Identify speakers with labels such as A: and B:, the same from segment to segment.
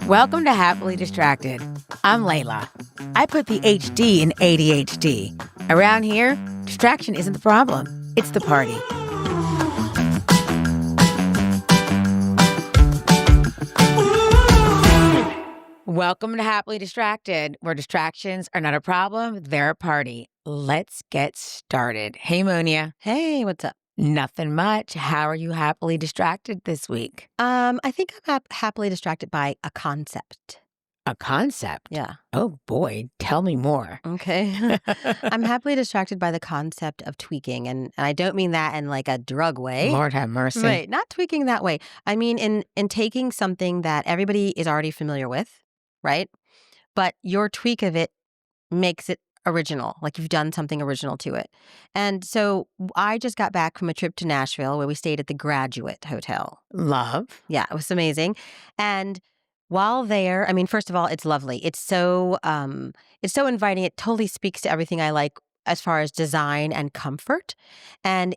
A: Welcome to Happily Distracted. I'm Leyla. I put the HD in ADHD. Around here, distraction isn't the problem, it's the party. Welcome to Happily Distracted, where distractions are not a problem, they're a party. Let's get started. Hey, Monya.
B: Hey, what's up?
A: Nothing much. How are you happily distracted this week?
B: I think I'm happily distracted by a concept.
A: A concept?
B: Yeah.
A: Oh, boy. Tell me more.
B: Okay. I'm happily distracted by the concept of tweaking. And I don't mean that in like a drug way.
A: Lord have mercy.
B: Right. Not tweaking that way. I mean in taking something that everybody is already familiar with, right? But your tweak of it makes it original, like you've done something original to it. And so I just got back from a trip to Nashville where we stayed at the Graduate Hotel.
A: Love.
B: Yeah, it was amazing. And while there, I mean, first of all, it's lovely. It's so inviting. It totally speaks to everything I like as far as design and comfort. And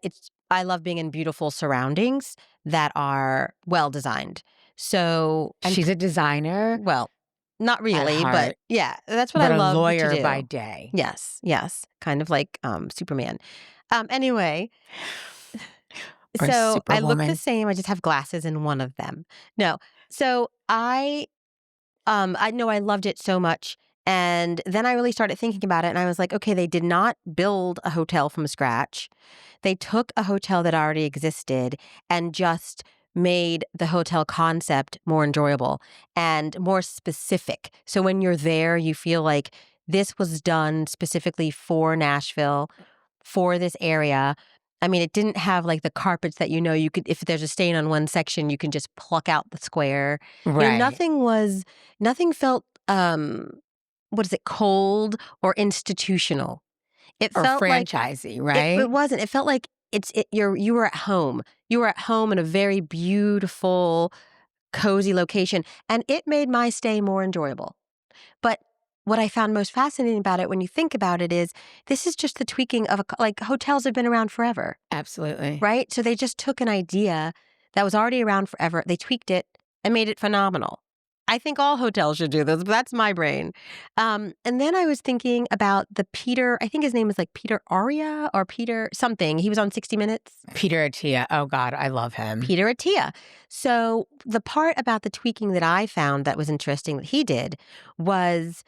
B: I love being in beautiful surroundings that are well designed. So
A: She's a designer.
B: well, not really,
A: heart,
B: but yeah, that's what
A: but
B: I love
A: a lawyer
B: to do.
A: by day.
B: Yes, kind of like Superman. Anyway,
A: Or
B: so I look the
A: Superwoman.
B: same. I just have glasses in one of them. No, so I know I loved it so much, and then I really started thinking about it, and I was like, okay, they did not build a hotel from scratch. They took a hotel that already existed and just made the hotel concept more enjoyable and more specific. So when you're there, you feel like this was done specifically for Nashville, for this area. I mean, it didn't have like the carpets that you could, if there's a stain on one section, you can just pluck out the square.
A: Right.
B: Nothing felt, what is it, cold or institutional. It
A: or
B: felt like
A: franchisey, right?
B: it wasn't. It felt like you were at home. You were at home in a very beautiful, cozy location, and it made my stay more enjoyable. But what I found most fascinating about it, when you think about it, is this is just the tweaking of like hotels have been around forever,
A: Absolutely.
B: right? So they just took an idea that was already around forever, they tweaked it and made it phenomenal. I think all hotels should do this, but that's my brain. And then I was thinking about the Peter, I think his name is like Peter Aria or Peter something. He was on 60 Minutes.
A: Peter Attia. Oh, God, I love him.
B: Peter Attia. So the part about the tweaking that I found that was interesting that he did was,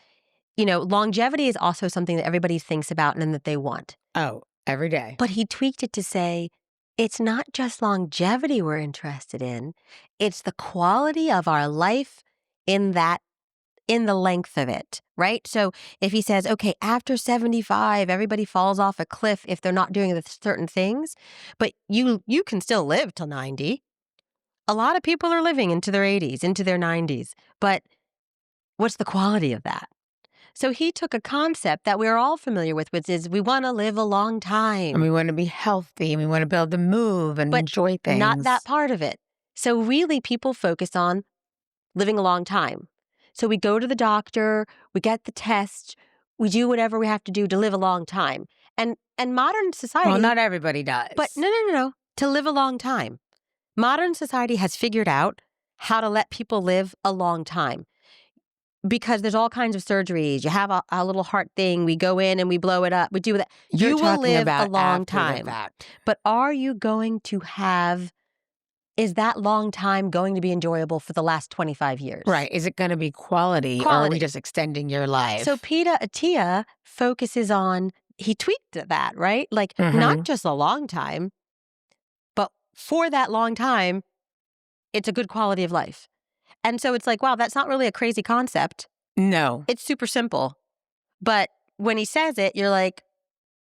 B: longevity is also something that everybody thinks about and that they want.
A: Oh, every day.
B: But he tweaked it to say, it's not just longevity we're interested in, it's the quality of our life in the length of it, right? So if he says, okay, after 75, everybody falls off a cliff if they're not doing the certain things, but you can still live till 90. A lot of people are living into their 80s, into their 90s, but what's the quality of that? So he took a concept that we're all familiar with, which is we want to live a long time.
A: And we want to be healthy and we want to be able to move and enjoy things.
B: Not that part of it. So really people focus on living a long time. So we go to the doctor, we get the test, we do whatever we have to do to live a long time. And modern society...
A: Well, not everybody does.
B: But no. To live a long time. Modern society has figured out how to let people live a long time. Because there's all kinds of surgeries. You have a little heart thing. We go in and we blow it up. We do that. You will live a long time. But are you going to have... Is that long time going to be enjoyable for the last 25 years?
A: Right. Is it going to be quality or are we just extending your life?
B: So Peter Attia focuses on, he tweaked that, right? Like not just a long time, but for that long time, it's a good quality of life. And so it's like, wow, that's not really a crazy concept.
A: No.
B: It's super simple. But when he says it, you're like,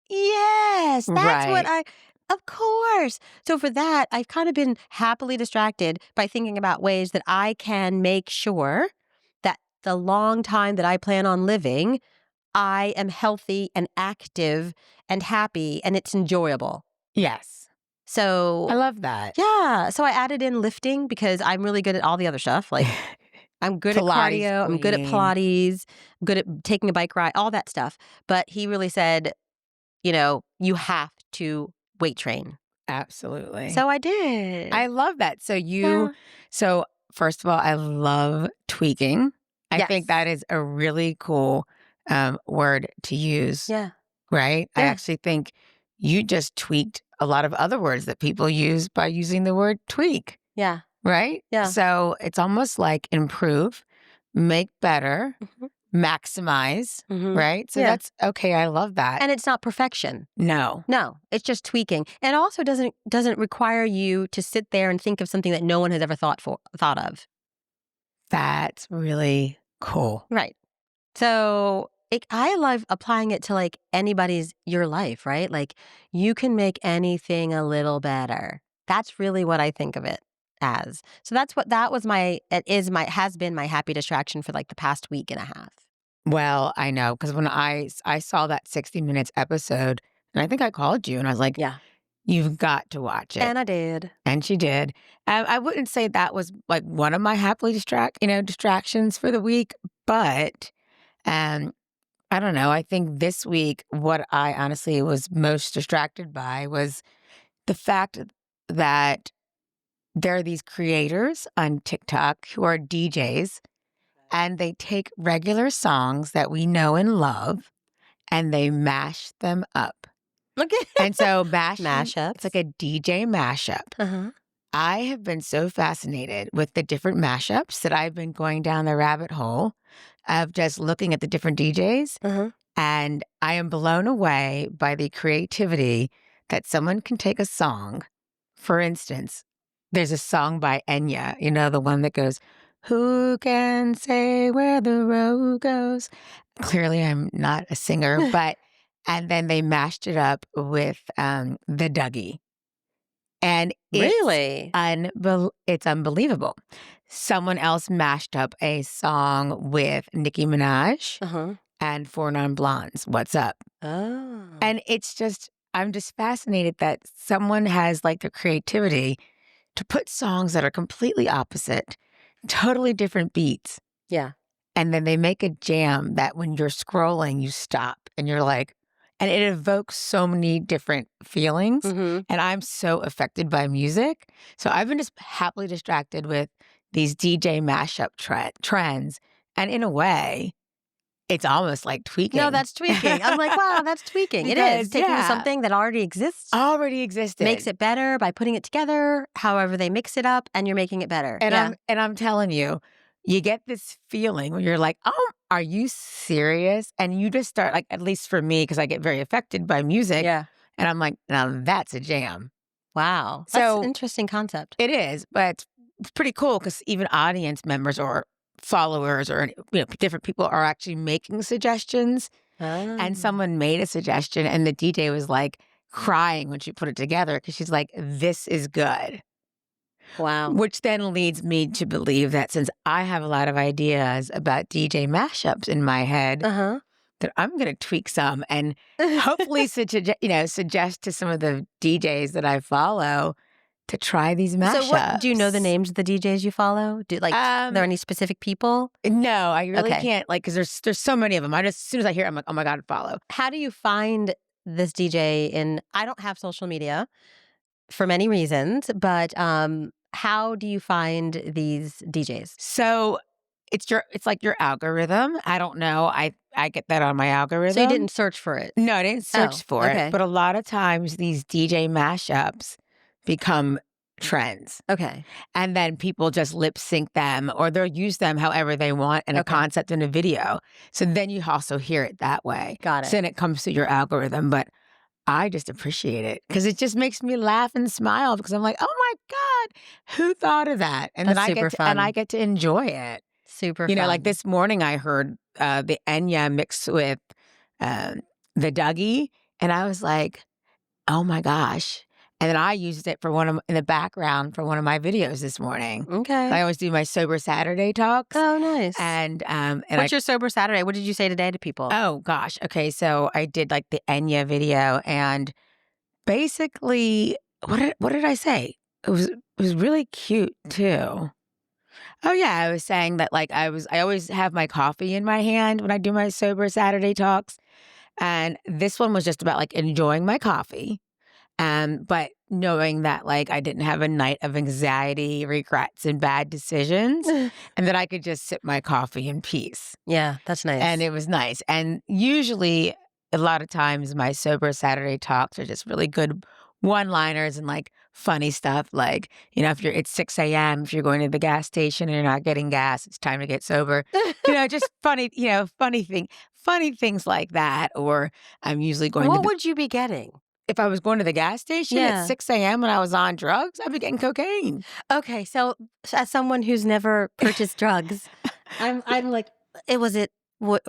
B: yes, that's what of course. So for that, I've kind of been happily distracted by thinking about ways that I can make sure that the long time that I plan on living, I am healthy and active and happy and it's enjoyable.
A: Yes.
B: So
A: I love that.
B: Yeah. So I added in lifting because I'm really good at all the other stuff. Like I'm good at cardio. I'm good at Pilates. I'm good at taking a bike ride, all that stuff. But he really said, you have to weight train.
A: Absolutely.
B: So I did.
A: I love that. So first of all, I love tweaking. I
B: Yes.
A: think that is a really cool word to use,
B: Yeah.
A: right? I
B: Yeah.
A: actually think you just tweaked a lot of other words that people use by using the word tweak,
B: Yeah.
A: right?
B: Yeah.
A: So it's almost like improve, make better,
B: Mhm.
A: maximize,
B: Mhm.
A: right? So
B: Yeah.
A: that's okay. I love that.
B: And it's not perfection.
A: No.
B: No, it's just tweaking. And also doesn't require you to sit there and think of something that no one has ever thought of.
A: That's really cool.
B: Right. So I love applying it to like your life, right? Like you can make anything a little better. That's really what I think of it as. So has been my happy distraction for like the past week and a half.
A: Well, I know because when I saw that 60 Minutes episode, and I think I called you and I was like,
B: Yeah.
A: you've got to watch it.
B: And I did.
A: And she did. I wouldn't say that was like one of my happily distractions for the week, but um, I don't know. I think this week, what I honestly was most distracted by was the fact that there are these creators on TikTok who are DJs and they take regular songs that we know and love and they mash them up.
B: Okay.
A: And so it's
B: Mashups.
A: like a DJ mashup.
B: Uh-huh.
A: I have been so fascinated with the different mashups that I've been going down the rabbit hole of just looking at the different DJs.
B: Uh-huh.
A: And I am blown away by the creativity that someone can take a song. For instance, there's a song by Enya, the one that goes, "Who can say where the road goes?" Clearly, I'm not a singer, and then they mashed it up with the Dougie. And
B: Really?
A: it's unbelievable. Someone else mashed up a song with Nicki Minaj
B: Uh-huh.
A: and Four Non Blondes, "What's Up?"
B: Oh.
A: And I'm just fascinated that someone has like the creativity to put songs that are completely opposite, totally different beats.
B: Yeah.
A: And then they make a jam that when you're scrolling, you stop and you're like, and it evokes so many different feelings.
B: Mm-hmm.
A: And I'm so affected by music. So I've been just happily distracted with these DJ mashup trends. And in a way, it's almost like tweaking.
B: No, that's tweaking. I'm like, wow, that's tweaking. It is. Taking something that already exists.
A: Already existed.
B: Makes it better by putting it together, however they mix it up, and you're making it better.
A: And I'm telling you, you get this feeling when you're like, oh, are you serious? And you just start, like, at least for me, because I get very affected by music.
B: Yeah.
A: And I'm like, now that's a jam.
B: Wow.
A: So
B: that's an interesting concept.
A: It is, but it's pretty cool because even audience members or followers or different people are actually making suggestions. And someone made a suggestion and the DJ was like crying when she put it together because she's like, this is good.
B: Wow.
A: Which then leads me to believe that since I have a lot of ideas about DJ mashups in my head, that I'm going to tweak some and hopefully suggest to some of the DJs that I follow to try these mashups.
B: So do you know the names of the DJs you follow? Are there any specific people?
A: No, I really can't, because there's so many of them. As soon as I hear it, I'm like, oh my God, follow.
B: How do you find this DJ I don't have social media for many reasons, but how do you find these DJs?
A: So it's like your algorithm. I don't know. I get that on my algorithm.
B: So you didn't search for it?
A: No, I didn't search for it. But a lot of times these DJ mashups become trends.
B: Okay.
A: And then people just lip sync them or they'll use them however they want in a concept in a video. So then you also hear it that way.
B: Got it.
A: So then it comes to your algorithm. But I just appreciate it because it just makes me laugh and smile because I'm like, oh my God, who thought of that? And
B: That's
A: then
B: super fun.
A: I get to enjoy it.
B: Super fun.
A: Like this morning I heard the Enya mixed with the Dougie and I was like, oh my gosh. And then I used it in the background for one of my videos this morning.
B: Okay.
A: I always do my Sober Saturday talks.
B: Oh, nice.
A: And
B: what's your Sober Saturday? What did you say today to people?
A: Oh gosh. Okay. So I did like the Enya video and basically what did I say? It was really cute too. Oh yeah, I was saying that I always have my coffee in my hand when I do my Sober Saturday talks. And this one was just about enjoying my coffee. But knowing that like I didn't have a night of anxiety, regrets, and bad decisions, and that I could just sip my coffee in peace.
B: Yeah, that's
A: And
B: nice.
A: it was nice. And usually, a lot of times, my sober Saturday talks are just really good one-liners and like funny stuff. Like, if it's 6 a.m., if you're going to the gas station and you're not getting gas, it's time to get sober. Just funny, funny things like that. Or I'm usually going to
B: What would you be getting?
A: if I was going to the gas station at
B: Yeah.
A: 6 a.m. when I was on drugs, I'd be getting cocaine.
B: Okay, so as someone who's never purchased drugs, I'm like, were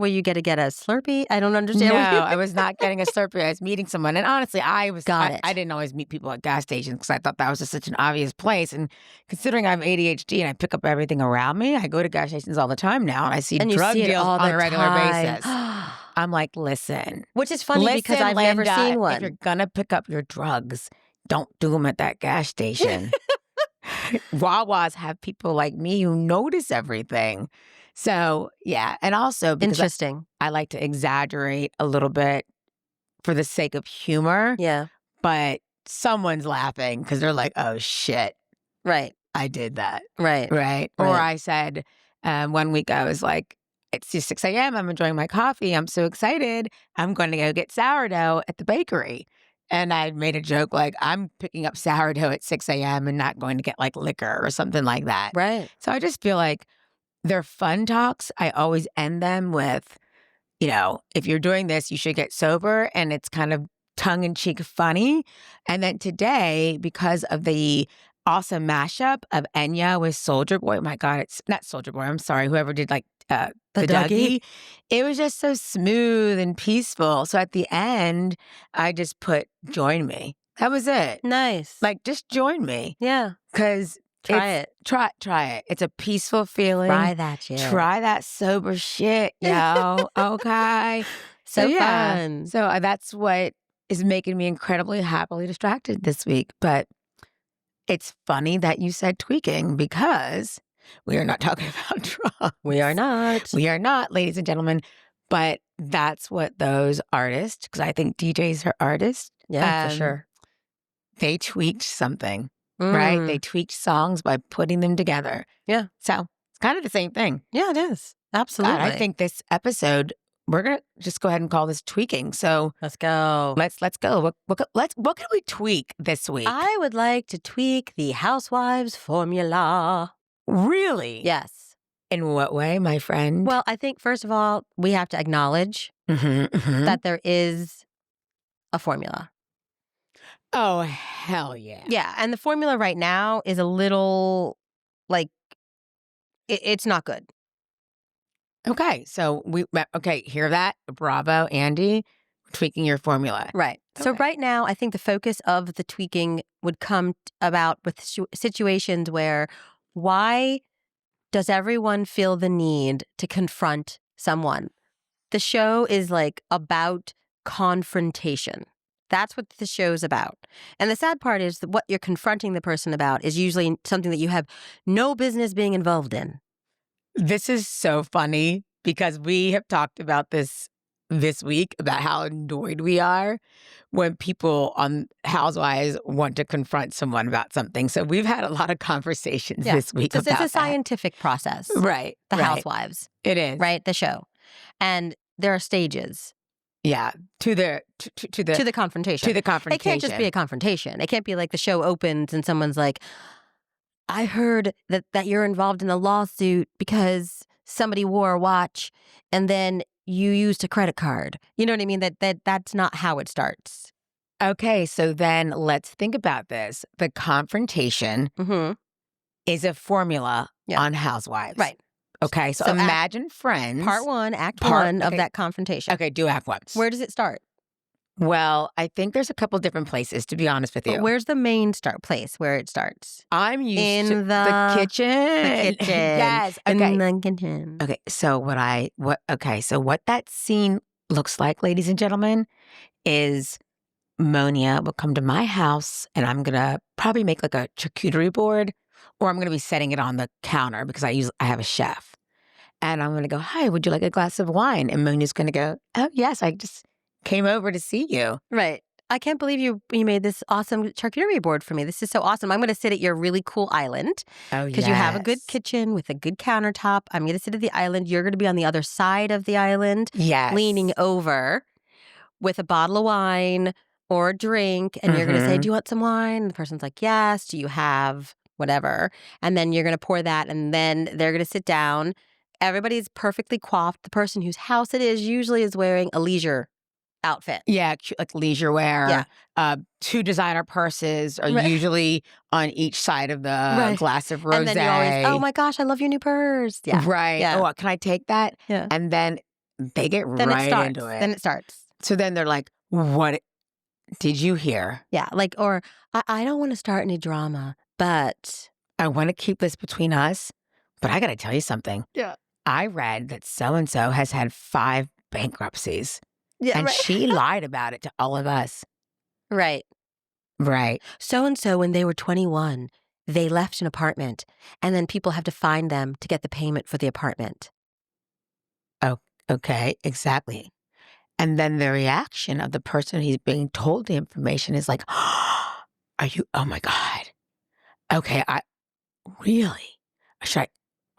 B: you gonna get a Slurpee? I don't understand
A: No,
B: what you
A: I was not getting a Slurpee. I was meeting someone. And honestly,
B: Got it.
A: I didn't always meet people at gas stations because I thought that was just such an obvious place. And considering I have ADHD and I pick up everything around me, I go to gas stations all the time now and I see
B: And you
A: drug
B: see it
A: deals
B: all
A: on
B: the
A: a regular
B: time.
A: basis. I'm like, listen.
B: Which is funny because
A: Listen,
B: I've never
A: Linda,
B: seen
A: if you're
B: one.
A: going to pick up your drugs, don't do them at that gas station. Wawas have people like me who notice everything. So, yeah. And also because
B: Interesting.
A: I like to exaggerate a little bit for the sake of humor,
B: Yeah,
A: but someone's laughing because they're like, oh shit,
B: right,
A: I did that.
B: right.
A: Right. Or
B: Right.
A: I said, one week I was like, it's just 6 a.m. I'm enjoying my coffee. I'm so excited. I'm going to go get sourdough at the bakery. And I made a joke like, I'm picking up sourdough at 6 a.m. and not going to get like liquor or something like that.
B: Right.
A: So I just feel like they're fun talks. I always end them with, if you're doing this, you should get sober. And it's kind of tongue in cheek funny. And then today, because of the awesome mashup of Enya with Soldier Boy, my God, it's not Soldier Boy, I'm sorry, whoever did like the Dougie. It was just so smooth and peaceful. So at the end, I just put join me. That was it.
B: Nice.
A: Like, just join me.
B: Yeah.
A: Because
B: Try it.
A: Try it. It's a peaceful feeling.
B: Try that shit.
A: Try that sober shit, okay.
B: So
A: yeah.
B: fun.
A: So that's what is making me incredibly happily distracted this week. But it's funny that you said tweaking because we are not talking about drugs.
B: We are not.
A: We are not, ladies and gentlemen. But that's what those artists, because I think DJs are artists.
B: Yeah, for sure.
A: They tweaked something. Right? They tweaked songs by putting them together.
B: Yeah.
A: So it's kind of the same thing.
B: Yeah, it is. Absolutely.
A: God, I think this episode, we're going to just go ahead and call this tweaking. So
B: Let's go.
A: let's go. What can we tweak this week?
B: I would like to tweak the Housewives formula.
A: Really?
B: Yes.
A: In what way, my friend?
B: Well, I think, first of all, we have to acknowledge that there is a formula.
A: Oh, hell yeah.
B: Yeah. And the formula right now is a little like, it's not good.
A: Okay. So hear that? Bravo, Andy. Tweaking your formula.
B: Right. So
A: Okay.
B: right now, I think the focus of the tweaking would come about with situations where why does everyone feel the need to confront someone? The show is like about confrontation. That's what the show's about. And the sad part is that what you're confronting the person about is usually something that you have no business being involved in.
A: This is so funny because we have talked about this week about how annoyed we are when people on Housewives want to confront someone about something. So we've had a lot of conversations this week about
B: It's a
A: that.
B: scientific process.
A: Right.
B: The
A: right.
B: Housewives.
A: It is.
B: Right? The show. And there are stages.
A: Yeah. To the
B: confrontation.
A: To the confrontation.
B: It can't just be a confrontation. It can't be like the show opens and someone's like, I heard that you're involved in a lawsuit because somebody wore a watch and then you used a credit card. You know what I mean? That's not how it starts.
A: Okay, so then let's think about this. The confrontation is a formula on Housewives.
B: Right.
A: Okay, so imagine Friends.
B: Part 1, Act 1 of that confrontation.
A: Okay, do Act 1.
B: Where does it start?
A: Well, I think there's a couple different places, to be honest with you.
B: But where's the main place where it starts?
A: I'm used
B: in
A: to the kitchen.
B: The kitchen.
A: Yes. Okay.
B: In the kitchen.
A: Okay. So what that scene looks like, ladies and gentlemen, is Monya will come to my house and I'm gonna probably make like a charcuterie board, or I'm gonna be setting it on the counter because I have a chef. And I'm gonna go, hi, would you like a glass of wine? And Monya's gonna go, oh yes, I just came over to see you.
B: Right. I can't believe you made this awesome charcuterie board for me. This is so awesome. I'm going to sit at your really cool island
A: Oh,
B: because you have a good
A: yes.
B: kitchen with a good countertop. I'm going to sit at the island. You're going to be on the other side of the island, leaning
A: Yes.
B: over with a bottle of wine or a drink. And you're going to say, do you want some wine? And the person's like, yes. Do you have whatever? And then you're going to pour that. And then they're going to sit down. Everybody's perfectly coiffed. The person whose house it is usually is wearing a leisure outfit.
A: Yeah, like leisure wear.
B: Yeah.
A: 2 designer purses are
B: Right.
A: usually on each side of the
B: Right.
A: glass of rosé.
B: And then you always, oh my gosh, I love your new purse. Yeah.
A: Right.
B: Yeah.
A: Oh, can I take that?
B: Yeah.
A: And then they get
B: Then it
A: right
B: starts.
A: into it.
B: Then it starts.
A: So then they're like, what did you hear?
B: Yeah. Like, or I don't want to start any drama, but
A: I want to keep this between us, but I got to tell you something.
B: yeah.
A: I read that so-and-so has had 5 bankruptcies.
B: Yeah.
A: And
B: right.
A: she lied about it to all of us.
B: Right.
A: Right.
B: So-and-so, when they were 21, they left an apartment and then people have to find them to get the payment for the apartment.
A: Oh, okay. Exactly. And then the reaction of the person who's being told the information is like, are you, oh my God. Okay, really? Should I,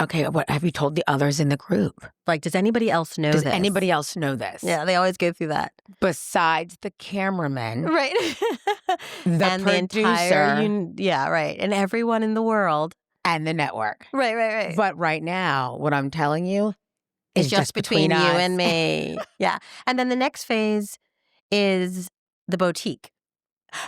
A: okay, what have you told the others in the group?
B: Like, does anybody else know
A: Does
B: this?
A: anybody else know this?
B: Yeah, they always go through that.
A: Besides the cameraman,
B: Right.
A: the
B: and
A: producer,
B: the entire, yeah, right. And everyone in the world.
A: and the network.
B: Right.
A: But right now, what I'm telling you
B: It's
A: is
B: just between you
A: us.
B: and me. Yeah. And then the next phase is the boutique.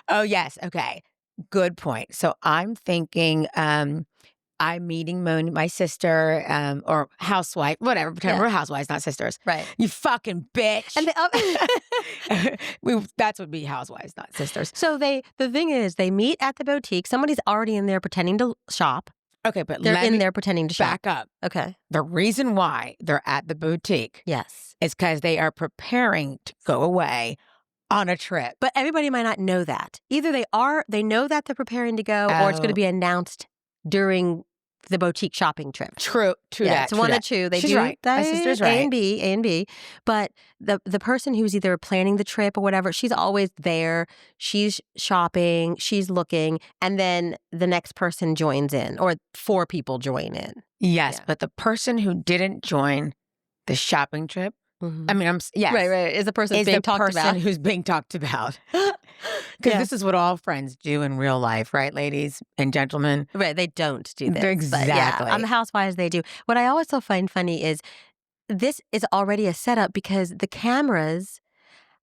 A: Oh, yes. Okay. Good point. So I'm thinking I'm meeting my sister or housewife, whatever. Pretend
B: Yeah.
A: we're housewives, not sisters.
B: Right.
A: You fucking bitch.
B: And
A: That's would be housewives, not sisters.
B: so the thing is, they meet at the boutique. Somebody's already in there pretending to shop.
A: Okay, but
B: They're
A: let
B: in
A: me
B: there pretending to shop.
A: back up.
B: Okay.
A: The reason why they're at the boutique
B: Yes.
A: is because they are preparing to go away on a trip.
B: But everybody might not know that. Either they know that they're preparing to go, or it's going to be announced during the boutique shopping trip.
A: True
B: Yeah,
A: that.
B: it's
A: true
B: one
A: that.
B: of two. They
A: She's
B: do
A: right. My sister's right.
B: A and B. But the person who's either planning the trip or whatever, she's always there. She's shopping. She's looking, and then the next person joins in, or 4 people join in.
A: Yes,
B: Yeah.
A: but the person who didn't join the shopping trip,
B: Mm-hmm.
A: I mean, yes.
B: Right. Is the person
A: Is
B: being
A: the
B: talked
A: person
B: about.
A: who's being talked about. Because
B: Yeah.
A: this is what all friends do in real life, right, ladies and gentlemen?
B: Right, they don't do this.
A: Exactly.
B: But yeah, on the Housewives, they do. What I also find funny is this is already a setup because the cameras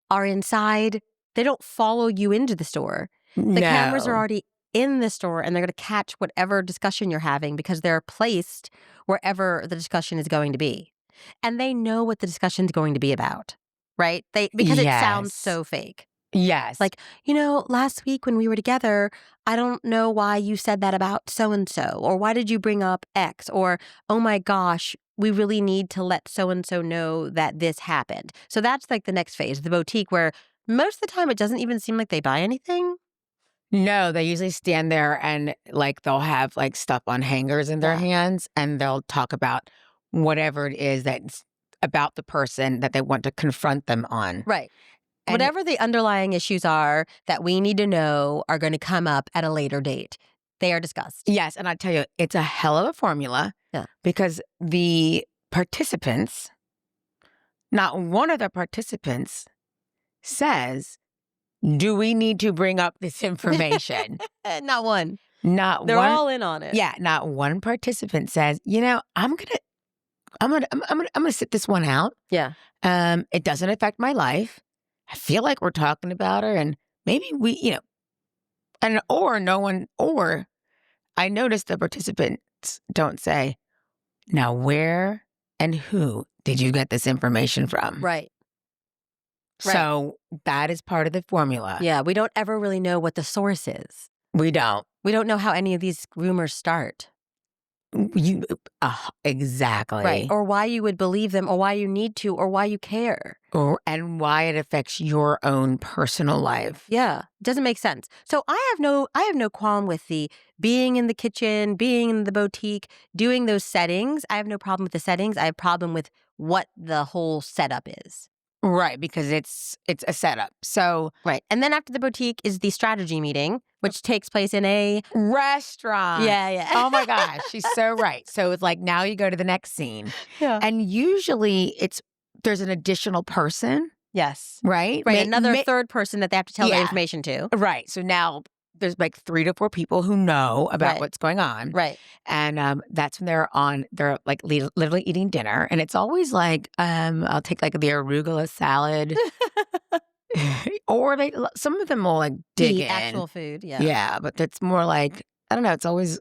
B: are inside. They don't follow you into the store. The cameras are already in the store, and they're going to catch whatever discussion you're having because they're placed wherever the discussion is going to be. And they know what the discussion's going to be about, right? Because it sounds
A: Yes.
B: so fake.
A: Yes.
B: Like, last week when we were together, I don't know why you said that about so-and-so, or why did you bring up X, or, oh my gosh, we really need to let so-and-so know that this happened. So that's like the next phase, the boutique, where most of the time it doesn't even seem like they buy anything.
A: No, they usually stand there and like they'll have like stuff on hangers in their
B: Yeah.
A: hands and they'll talk about whatever it is that's about the person that they want to confront them on.
B: Right.
A: And
B: Whatever the underlying issues are that we need to know are going to come up at a later date. They are discussed.
A: yes, and I tell you, it's a hell of a formula.
B: Yeah.
A: Because the participants, not one of the participants says, do we need to bring up this information?
B: Not one.
A: Not
B: They're
A: one.
B: all in on it.
A: Yeah, not one participant says, I'm gonna sit this one out.
B: Yeah.
A: It doesn't affect my life. I feel like we're talking about her, and maybe we, or I noticed the participants don't say, now where and who did you get this information from?
B: Right.
A: So that is part of the formula.
B: Yeah. We don't ever really know what the source is.
A: We don't.
B: We don't know how any of these rumors start.
A: Exactly.
B: Right. Or why you would believe them, or why you need to, or why you care.
A: And why it affects your own personal life.
B: Yeah. It doesn't make sense. So I have no qualm with the being in the kitchen, being in the boutique, doing those settings. I have no problem with the settings. I have a problem with what the whole setup is.
A: Right, because it's a setup. So
B: Right. And then after the boutique is the strategy meeting, which takes place in a
A: restaurant.
B: yeah.
A: Oh my gosh, she's so right. So it's like now you go to the next scene.
B: Yeah.
A: And usually there's an additional person,
B: Yes.
A: right?
B: Right. Another third person that they have to tell their
A: Yeah.
B: information to.
A: Right. So now there's like 3 to 4 people who know about
B: Right.
A: what's going on.
B: Right.
A: And that's when they're like literally eating dinner. And it's always like, I'll take like the arugula salad. Or some of them will like dig
B: Eat
A: in.
B: actual food. Yeah.
A: Yeah. But it's more like, I don't know. It's always,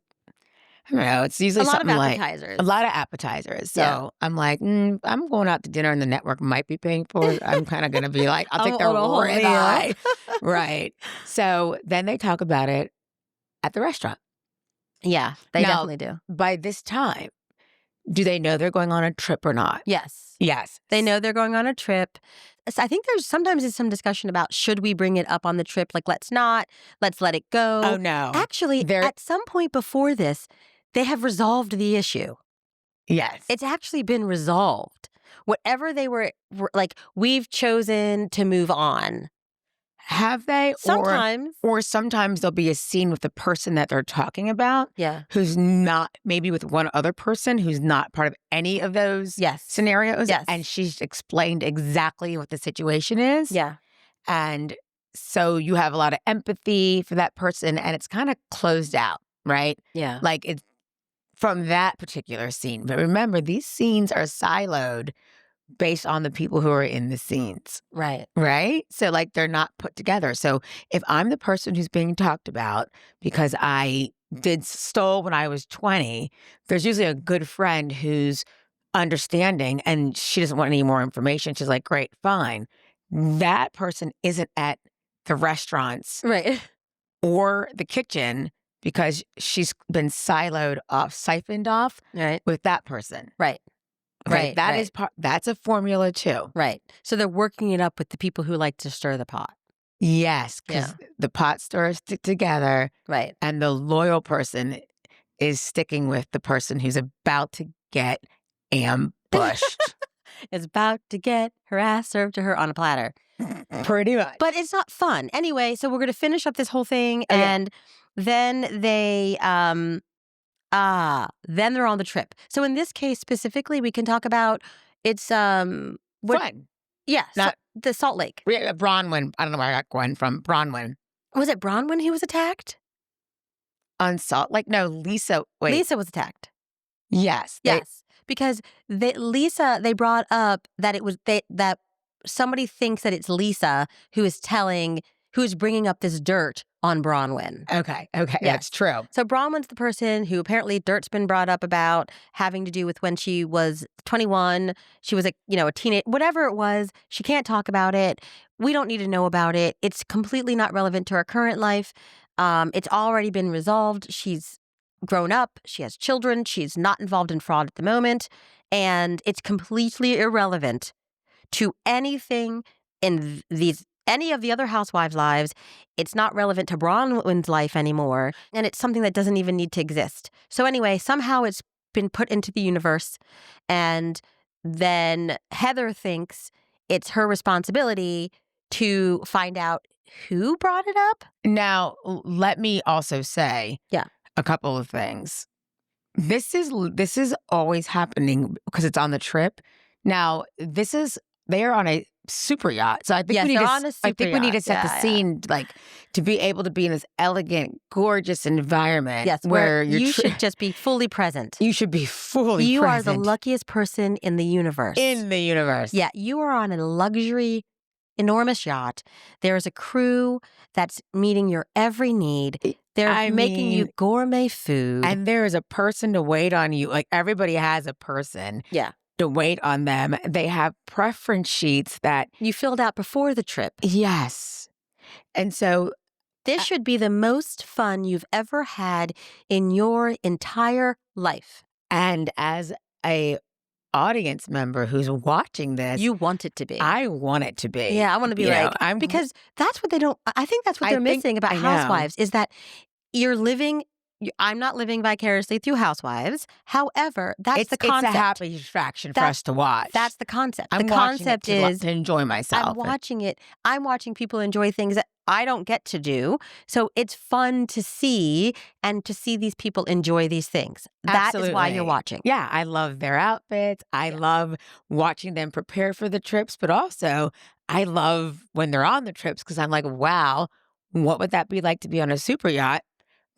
A: I don't know. It's usually
B: A lot of
A: something like
B: appetizers.
A: a lot of appetizers. So
B: Yeah.
A: I'm like, I'm going out to dinner and the network might be paying for it. I'm kind of going to be like, I'll take the
B: order a whole meal.
A: ribeye. Right. So then they talk about it at the restaurant.
B: Yeah, they
A: Now,
B: definitely do.
A: By this time, do they know they're going on a trip or not?
B: Yes.
A: Yes.
B: They know they're going on a trip. So I think sometimes some discussion about should we bring it up on the trip? Like, let's not. Let's let it go.
A: Oh, no.
B: Actually, at some point before this, they have resolved the issue.
A: Yes.
B: It's actually been resolved. Whatever they were like, we've chosen to move on.
A: Have they?
B: Sometimes.
A: Or sometimes there'll be a scene with the person that they're talking about.
B: Yeah.
A: Who's not, maybe with one other person who's not part of any of those scenarios.
B: Yes.
A: And she's explained exactly what the situation is.
B: Yeah.
A: And so you have a lot of empathy for that person and it's kind of closed out, right?
B: Yeah.
A: Like it's from that particular scene. But remember, these scenes are siloed based on the people who are in the scenes.
B: Right.
A: Right? So like they're not put together. So if I'm the person who's being talked about because I stole when I was 20, there's usually a good friend who's understanding and she doesn't want any more information. She's like, great, fine. That person isn't at the restaurants
B: Right.
A: or the kitchen because she's been siphoned off with that person.
B: Right.
A: Okay,
B: Right.
A: That's a formula too.
B: Right. So they're working it up with the people who like to stir the pot.
A: Yes, because the pot stirrers stick together.
B: Right.
A: And the loyal person is sticking with the person who's about to get ambushed.
B: Is about to get her ass served to her on a platter.
A: Pretty much.
B: But it's not fun. Anyway, so we're going to finish up this whole thing and then they then they're on the trip. So in this case specifically, we can talk about it's
A: Fun.
B: Yeah, the Salt Lake.
A: Bronwyn. I don't know where I got Gwen from. Bronwyn.
B: Was it Bronwyn who was attacked?
A: On Salt Lake? No, Lisa. Wait.
B: Lisa was attacked.
A: Yes.
B: Yes. Because Lisa, they brought up that it was that somebody thinks that it's Lisa who is bringing up this dirt on Bronwyn.
A: Okay.
B: Yes.
A: That's true.
B: So Bronwyn's the person who apparently dirt's been brought up about having to do with when she was 21. She was a teenage, whatever it was. She can't talk about it. We don't need to know about it. It's completely not relevant to her current life. It's already been resolved. She's grown up. She has children. She's not involved in fraud at the moment. And it's completely irrelevant to anything in any of the other housewives' lives. It's not relevant to Bronwyn's life anymore. And it's something that doesn't even need to exist. So anyway, somehow it's been put into the universe. And then Heather thinks it's her responsibility to find out who brought it up.
A: Now, let me also say a couple of things. This is always happening because it's on the trip. Now, they are on a super yacht. So I think we need to set the scene like to be able to be in this elegant, gorgeous environment.
B: Yes, where you should just be fully present.
A: You should be fully
B: You
A: present.
B: are the luckiest person in the universe.
A: In the universe.
B: Yeah, you are on a luxury, enormous yacht. There is a crew that's meeting your every need. They're making you gourmet food.
A: And there is a person to wait on you. Like everybody has a person.
B: Yeah.
A: To wait on them. They have preference sheets that
B: you filled out before the trip.
A: Yes. And so
B: this should be the most fun you've ever had in your entire life.
A: And as a audience member who's watching this,
B: you want it to be.
A: I want it to be.
B: Yeah, I want to be because that's what they don't. I think that's what they're missing about Housewives is that you're living I'm not living vicariously through Housewives. However, that's the
A: It's a
B: concept.
A: happy distraction for
B: That-
A: us to watch.
B: That's the concept.
A: I'm
B: The
A: watching
B: concept
A: it
B: is
A: to enjoy myself.
B: I'm watching it. I'm watching people enjoy things that I don't get to do. So it's fun to see and to see these people enjoy these things. That is why you're
A: Absolutely.
B: watching.
A: Yeah, I love their outfits. I love watching them prepare for the trips, but also I love when they're on the trips because I'm like, wow, what would that be like to be on a super yacht?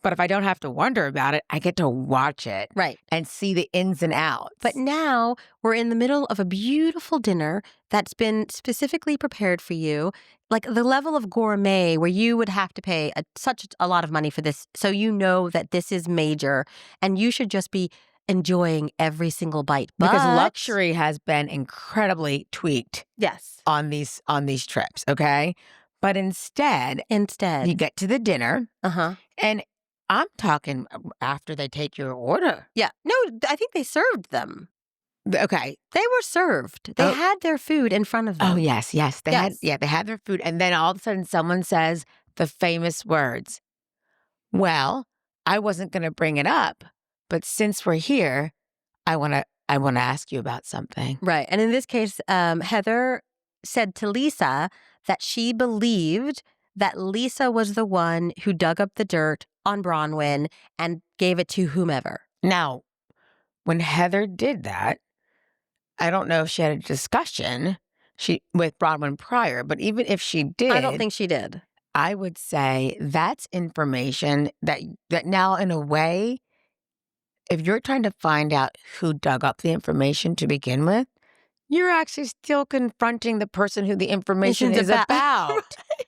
A: But if I don't have to wonder about it, I get to watch it
B: Right.
A: and see the ins and outs.
B: But now we're in the middle of a beautiful dinner that's been specifically prepared for you. Like the level of gourmet where you would have to pay such a lot of money for this. So you know that this is major and you should just be enjoying every single bite.
A: Because
B: But-
A: luxury has been incredibly tweaked
B: Yes.
A: on these trips, okay? But instead, you get to the dinner
B: Uh-huh.
A: and I'm talking after they take your order.
B: Yeah. No, I think they served them.
A: Okay.
B: They were served. They had their food in front of them.
A: Oh, yes. They had their food. And then all of a sudden someone says the famous words, well, I wasn't going to bring it up, but since we're here, I want to ask you about something.
B: Right. And in this case, Heather said to Lisa that she believed that Lisa was the one who dug up the dirt on Bronwyn and gave it to whomever.
A: Now, when Heather did that, I don't know if she had a discussion with Bronwyn prior, but even if she did,
B: I don't think she did.
A: I would say that's information that now in a way, if you're trying to find out who dug up the information to begin with, you're actually still confronting the person who the information is about.
B: Right.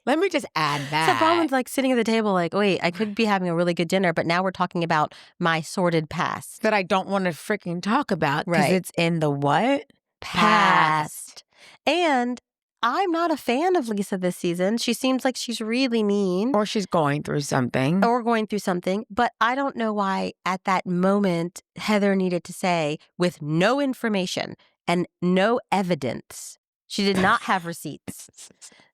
A: Let me just add
B: So
A: that.
B: Bronwyn's like sitting at the table like, wait, I could be having a really good dinner, but now we're talking about my sordid past.
A: That I don't want to freaking talk about because
B: Right.
A: it's in the what?
B: Past. And I'm not a fan of Lisa this season. She seems like she's really mean.
A: Or she's going through something.
B: Or going through something. But I don't know why at that moment Heather needed to say, with no information and no evidence, she did not have receipts.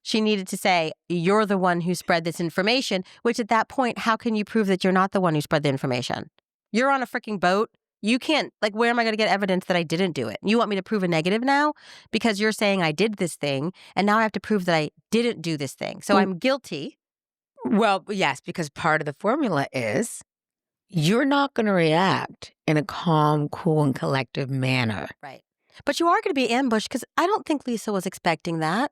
B: She needed to say, you're the one who spread this information, which at that point, how can you prove that you're not the one who spread the information? You're on a freaking boat. You can't, like, where am I going to get evidence that I didn't do it? You want me to prove a negative now? Because you're saying I did this thing, and now I have to prove that I didn't do this thing. So I'm guilty.
A: Well, yes, because part of the formula is you're not going to react in a calm, cool, and collective manner.
B: Right. But you are going to be ambushed because I don't think Lisa was expecting that.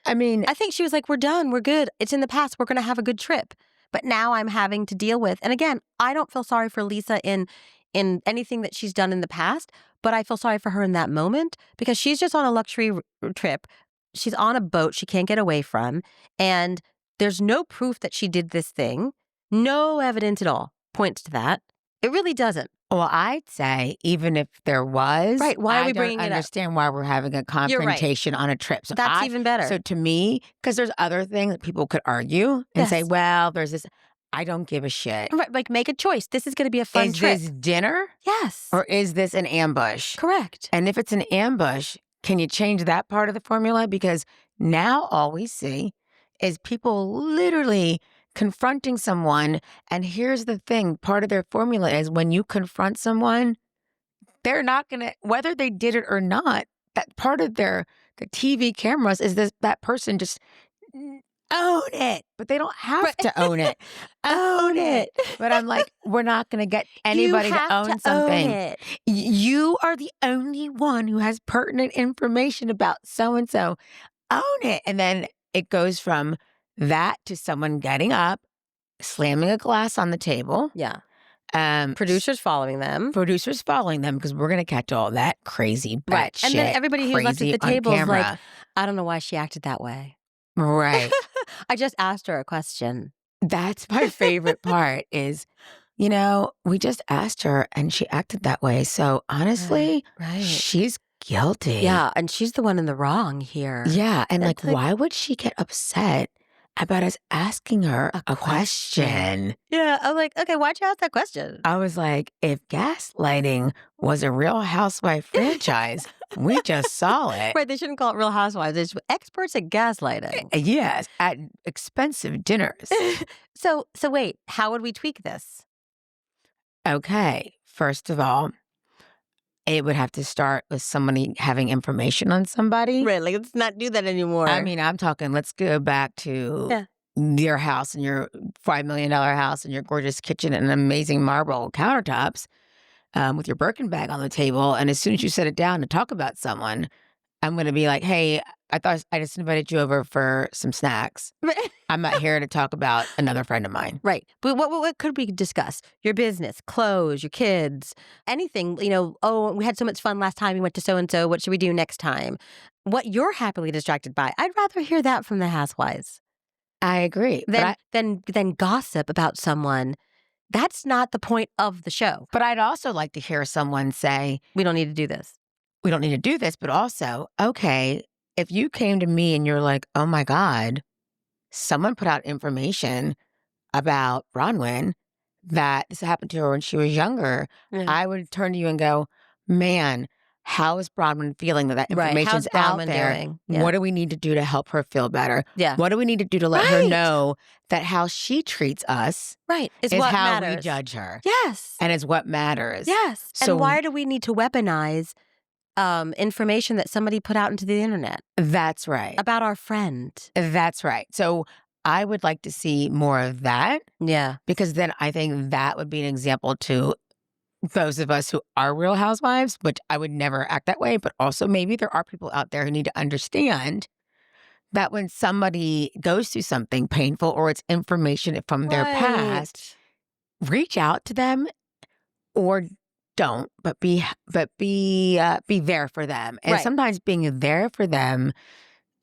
A: I mean,
B: I think she was like, we're done. We're good. It's in the past. We're going to have a good trip. But now I'm having to deal with, and again, I don't feel sorry for Lisa in anything that she's done in the past, but I feel sorry for her in that moment because she's just on a luxury trip. She's on a boat she can't get away from, and there's no proof that she did this thing. No evidence at all points to that. It really doesn't.
A: well, I'd say even if there was,
B: Right, why are we
A: I don't
B: bringing it up?
A: understand why we're having a
B: You're right.
A: confrontation on a trip. So
B: That's even better.
A: So to me, because there's other things that people could argue and say,
B: Yes.
A: well, there's this. I don't give a shit.
B: Right, like make a choice. This is going to be a fun
A: Is
B: trip.
A: this dinner
B: Yes.
A: or is this an ambush?
B: Correct.
A: And if it's an ambush, can you change that part of the formula? Because now all we see is people literally confronting someone. And here's the thing, part of their formula is when you confront someone, they're not going to, whether they did it or not, that part of the TV cameras is that person just own it. But they don't have
B: Right.
A: to own it. Own it. But I'm like, we're not going to get anybody
B: you
A: to
B: have
A: own
B: to
A: something.
B: Own it.
A: You are the only one who has pertinent information about so-and-so. Own it. And then it goes from that to someone getting up, slamming a glass on the table.
B: Yeah.
A: Producers
B: Producers following them.
A: following them because we're going to catch all that crazy
B: Right.
A: batshit
B: And then everybody who's left at
A: crazy
B: the
A: on
B: table is like,
A: camera.
B: I don't know why she acted that way.
A: Right.
B: I just asked her a question.
A: That's my favorite part is, we just asked her and she acted that way. So honestly,
B: Right.
A: she's guilty.
B: Yeah. And she's the one in the wrong here.
A: Yeah. And
B: It's like-
A: why would she get upset about us asking her a question?
B: Yeah. I'm like, okay, why'd you ask that question?
A: I was like, if gaslighting was a Real Housewife franchise, we just saw it.
B: Right. They shouldn't call it Real Housewives. It's experts at gaslighting.
A: Yes, at expensive dinners.
B: So wait, how would we tweak this?
A: Okay, first of all, it would have to start with somebody having information on somebody.
B: Right, like, let's not do that anymore.
A: I mean, I'm talking, let's go back to
B: Yeah.
A: your house and your $5 million house and your gorgeous kitchen and amazing marble countertops with your Birkin bag on the table. And as soon as you set it down to talk about someone, I'm going to be like, hey, I thought I just invited you over for some snacks. I'm not here to talk about another friend of mine.
B: Right. But what could we discuss? Your business, clothes, your kids, anything, oh, we had so much fun last time. We went to so-and-so. What should we do next time? What you're happily distracted by. I'd rather hear that from the housewives
A: I agree.
B: than gossip about someone. That's not the point of the show.
A: But I'd also like to hear someone say,
B: We don't need to do this.
A: we don't need to do this, but also, okay, if you came to me and you're like, oh my God, someone put out information about Bronwyn that this happened to her when she was younger,
B: Yeah.
A: I would turn to you and go, man, how is Bronwyn feeling that
B: Right.
A: information's
B: How's
A: out
B: Bronwyn
A: there?
B: doing? Yeah.
A: What do we need to do to help her feel better?
B: Yeah.
A: What do we need to do to let her
B: Right.
A: know that how she treats us
B: Right. Is
A: is
B: what
A: how
B: matters.
A: we judge her
B: Yes.
A: and is what matters?
B: Yes.
A: So
B: And why do we need to weaponize information that somebody put out into the internet
A: that's right.
B: about our friend?
A: That's right. So I would like to see more of that
B: Yeah.
A: because then I think that would be an example to those of us who are real housewives, which I would never act that way. But also maybe there are people out there who need to understand that when somebody goes through something painful or it's information from their past, reach out to them or don't, but be there for them. And
B: Right.
A: sometimes being there for them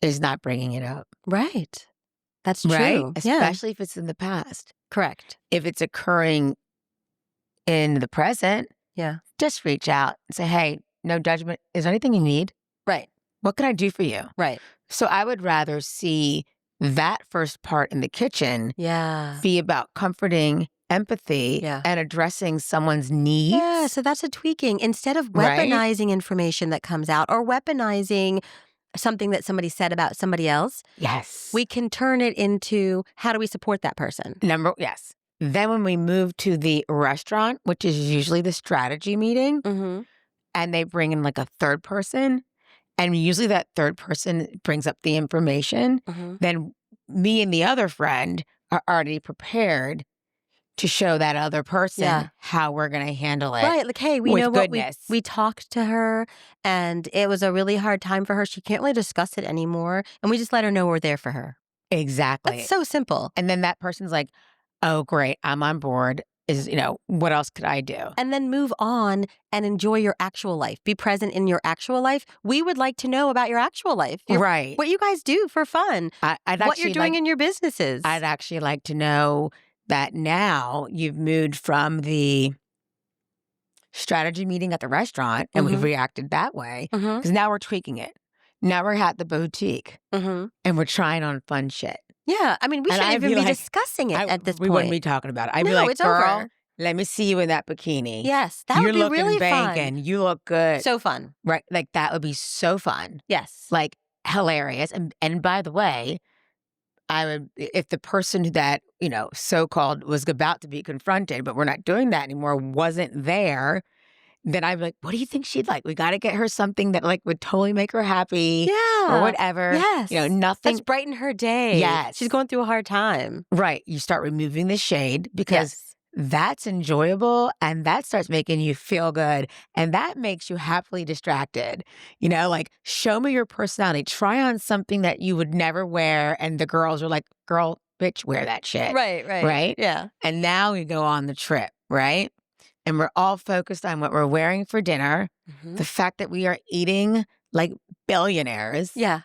A: is not bringing it up.
B: Right. That's
A: Right?
B: true. Yeah.
A: Especially if it's in the past.
B: Correct.
A: If it's occurring in the present,
B: Yeah.
A: just reach out and say, hey, no judgment. Is there anything you need?
B: Right.
A: What can I do for you?
B: Right.
A: So I would rather see that first part in the kitchen
B: Yeah.
A: be about comforting, empathy,
B: Yeah.
A: and addressing someone's needs.
B: Yeah. So that's a tweaking. Instead of
A: Right?
B: weaponizing information that comes out or weaponizing something that somebody said about somebody else,
A: Yes.
B: we can turn it into how do we support that person?
A: Yes. Then when we move to the restaurant, which is usually the strategy meeting,
B: Mm-hmm.
A: and they bring in like a third person, and usually that third person brings up the information,
B: Mm-hmm.
A: then me and the other friend are already prepared to show that other person how we're going to handle it.
B: Right. Like, hey, we
A: with
B: know what
A: goodness.
B: we talked to her and it was a really hard time for her. She can't really discuss it anymore. And we just let her know we're there for her.
A: Exactly.
B: That's so simple.
A: And then that person's like, oh, great, I'm on board. What else could I do?
B: And then move on and enjoy your actual life. Be present in your actual life. We would like to know about your actual life.
A: Right.
B: What you guys do for fun. What you're doing in your businesses.
A: I'd actually like to know that now you've moved from the strategy meeting at the restaurant and we've reacted that way
B: Mm-hmm.
A: because now we're tweaking it. Now we're at the boutique
B: Mm-hmm.
A: and we're trying on fun shit.
B: Yeah. I mean, we
A: And
B: shouldn't
A: I'd
B: even
A: be
B: be
A: like,
B: discussing it at this
A: we
B: point.
A: wouldn't be talking about it. I'd be
B: No,
A: like,
B: it's
A: girl,
B: over.
A: let me see you in that bikini.
B: Yes. That
A: You're
B: would be
A: looking
B: really
A: banging.
B: fun.
A: You look good.
B: So fun.
A: Right. Like that would be so fun.
B: Yes.
A: Like hilarious. And by the way, I would, if the person that, so-called was about to be confronted, but we're not doing that anymore, wasn't there, then I'd be like, what do you think she'd like? We got to get her something that like would totally make her happy.
B: Yeah.
A: Or whatever.
B: Yes.
A: Nothing.
B: Let's brighten her day.
A: Yes.
B: She's going through a hard time.
A: Right. You start removing the shade because that's enjoyable and that starts making you feel good and that makes you happily distracted. Like show me your personality. Try on something that you would never wear and the girls are like, girl, bitch, wear that shit.
B: Right.
A: Right?
B: Yeah.
A: And now we go on the trip, right? And we're all focused on what we're wearing for dinner,
B: Mm-hmm.
A: the fact that we are eating like billionaires.
B: Yeah.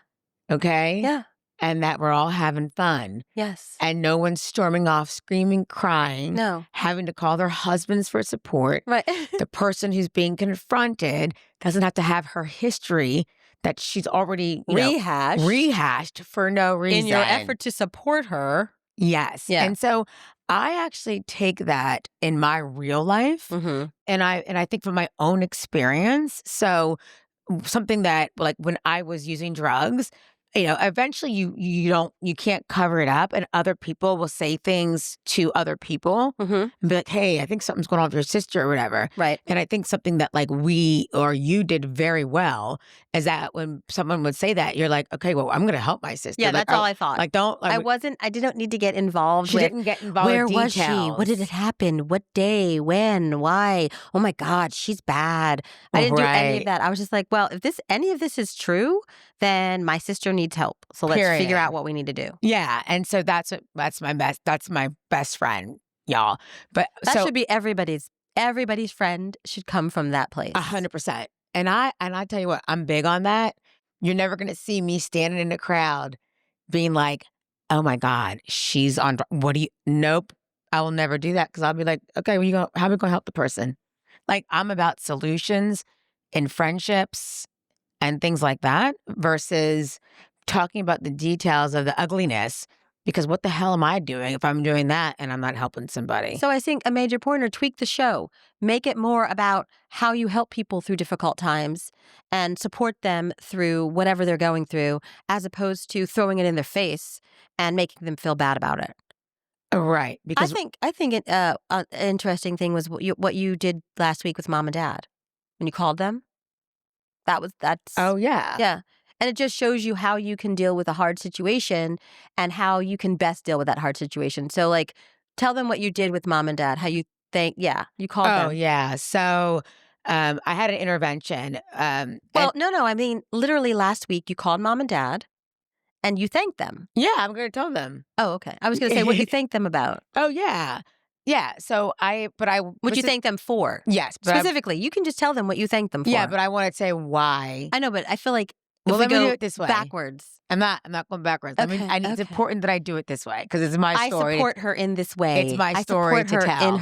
A: Okay?
B: Yeah.
A: And that we're all having fun.
B: Yes.
A: And no one's storming off, screaming, crying,
B: No.
A: having to call their husbands for support.
B: Right.
A: The person who's being confronted doesn't have to have her history that she's already rehashed for no reason.
B: In your effort to support her.
A: Yes.
B: Yeah.
A: And so I actually take that in my real life
B: Mm-hmm.
A: and I think from my own experience. So something that like when I was using drugs, eventually you can't cover it up, and other people will say things to other people
B: Mhm.
A: and be like, "Hey, I think something's going on with your sister or whatever."
B: Right.
A: And I think something that like we or you did very well is that when someone would say that, you're like, "Okay, well, I'm going to help my sister."
B: Yeah,
A: Like,
B: that's all I thought.
A: don't like
B: I didn't need to get involved
A: she
B: with
A: didn't get involved with
B: where was she? What did it
A: details.
B: happen? What day? When? Why? Oh my God, she's bad. I didn't do any of
A: Right.
B: that. I was just like, well, if any of this is true, then my sister needs help. So let's figure out
A: Period.
B: what we need to do.
A: Yeah, and so that's my best friend, y'all. But
B: That
A: so
B: should be everybody's friend should come from that place.
A: 100%. And I tell you what, I'm big on that. You're never gonna see me standing in the crowd being like, "Oh my God, she's on what do you" nope. I will never do that because 'cause I'll be like, "Okay, well, how are we gonna help the person?" Like, I'm about solutions in friendships and things like that versus talking about the details of the ugliness, because what the hell am I doing if I'm doing that and I'm not helping somebody?
B: So I think a major pointer, tweak the show. Make it more about how you help people through difficult times and support them through whatever they're going through, as opposed to throwing it in their face and making them feel bad about it.
A: Right, because
B: I think an interesting thing was what you did last week with mom and dad when you called them. That's
A: oh, yeah.
B: yeah. And it just shows you how you can deal with a hard situation and how you can best deal with that hard situation. So like tell them what you did with mom and dad, how you you called
A: Oh,
B: them.
A: yeah. So, I had an intervention, and
B: Well, no, I mean literally last week you called mom and dad and you thanked them.
A: yeah, I'm gonna tell them.
B: Oh, okay. I was going to say what you thanked them about.
A: Oh, yeah. Yeah, so I
B: What
A: was
B: you
A: just
B: thanked them for.
A: yes, but I
B: Specifically, you can just tell them what you thanked them
A: yeah,
B: for.
A: but I wanna say why.
B: I know, but I feel like
A: Well,
B: if we
A: let me do
B: go
A: it this way.
B: backwards.
A: I'm not going backwards.
B: Okay,
A: it's
B: okay.
A: important that I do it this way because it's my
B: I
A: story.
B: support her in this
A: It's
B: way.
A: my
B: I
A: story
B: support
A: to
B: her
A: tell.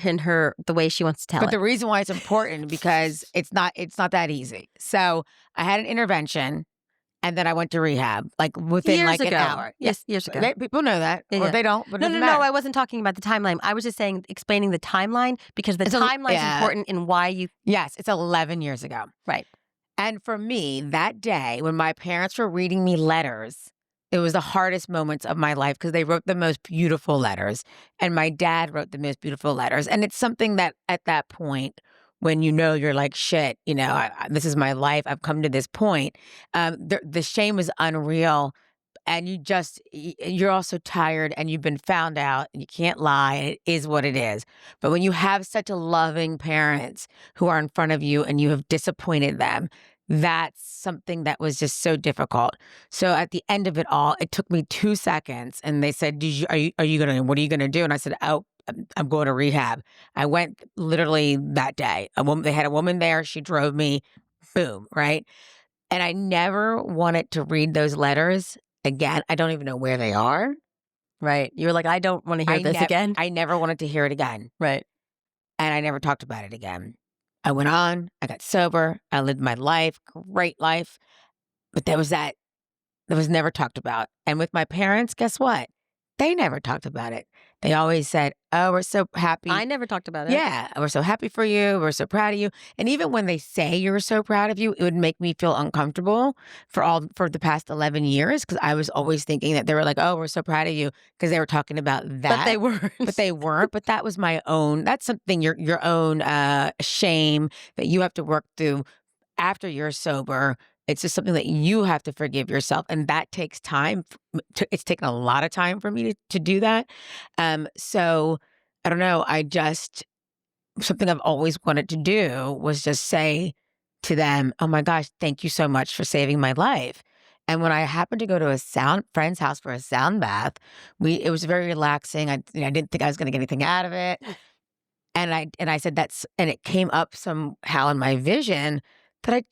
B: in her the way she wants to tell
A: But
B: it.
A: the reason why it's important because it's not that easy. So, I had an intervention and then I went to rehab, like, within,
B: Years
A: like, an
B: ago.
A: hour. Yeah.
B: Yes, years ago.
A: People know that,
B: Yeah,
A: or
B: yeah.
A: they don't, but it
B: No,
A: doesn't
B: no, no,
A: matter.
B: I wasn't talking about the timeline. I was just explaining the timeline because the timeline's
A: yeah.
B: important in why you
A: Yes, it's 11 years ago.
B: right.
A: And for me, that day when my parents were reading me letters, it was the hardest moments of my life because they wrote the most beautiful letters, and my dad wrote the most beautiful letters. And it's something that at that point, when you're like, shit, this is my life. I've come to this point. The shame is unreal, and you're also tired, and you've been found out, and you can't lie. And it is what it is. But when you have such a loving parents who are in front of you, and you have disappointed them, that's something that was just so difficult. So at the end of it all, it took me 2 seconds, and they said, what are you gonna do? And I said, oh, I'm going to rehab. I went literally that day. They had a woman there. She drove me. Boom, right? And I never wanted to read those letters again. I don't even know where they are.
B: Right. You were like, I don't want to hear this again.
A: I never wanted to hear it again.
B: Right.
A: And I never talked about it again. I went on, I got sober, I lived my life, great life. But that was never talked about. And with my parents, guess what? They never talked about it. They always said, "Oh, we're so happy."
B: I never talked about it.
A: Yeah, we're so happy for you. We're so proud of you. And even when they say you're so proud of you, it would make me feel uncomfortable for the past 11 years because I was always thinking that they were like, "Oh, we're so proud of you," because they were talking about that.
B: But they weren't.
A: But they weren't. But that was my own. That's something your own shame that you have to work through after you're sober. It's just something that you have to forgive yourself, and that takes time. It's taken a lot of time for me to do that. So I don't know. Something I've always wanted to do was just say to them, "Oh my gosh, thank you so much for saving my life." And when I happened to go to a friend's house for a sound bath, it was very relaxing. I didn't think I was going to get anything out of it, and I said and it came up somehow in my vision that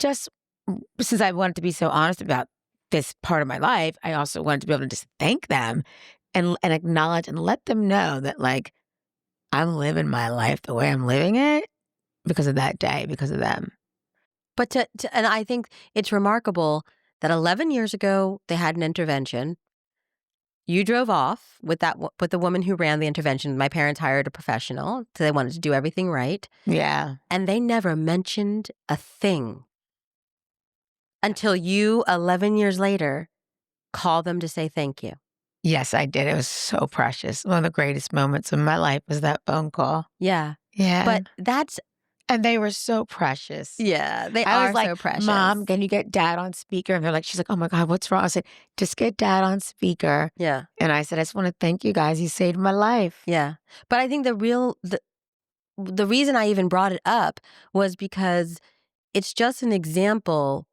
A: since I wanted to be so honest about this part of my life, I also wanted to be able to just thank them and acknowledge and let them know that like I'm living my life the way I'm living it because of that day, because of them.
B: But and I think it's remarkable that 11 years ago they had an intervention. You drove off with with the woman who ran the intervention. My parents hired a professional, so they wanted to do everything right.
A: Yeah.
B: And they never mentioned a thing until you, 11 years later, call them to say thank you?
A: Yes, I did. It was so precious. One of the greatest moments of my life was that phone call.
B: Yeah.
A: Yeah.
B: But that's
A: And they were so precious.
B: yeah, they
A: I was
B: are
A: like,
B: so precious.
A: "Mom, can you get dad on speaker?" And they're like, she's like, "Oh my God, what's wrong?" I said, "Just get dad on speaker."
B: Yeah.
A: And I said, "I just want to thank you guys. You saved my life."
B: Yeah. But I think the reason I even brought it up was because it's just an example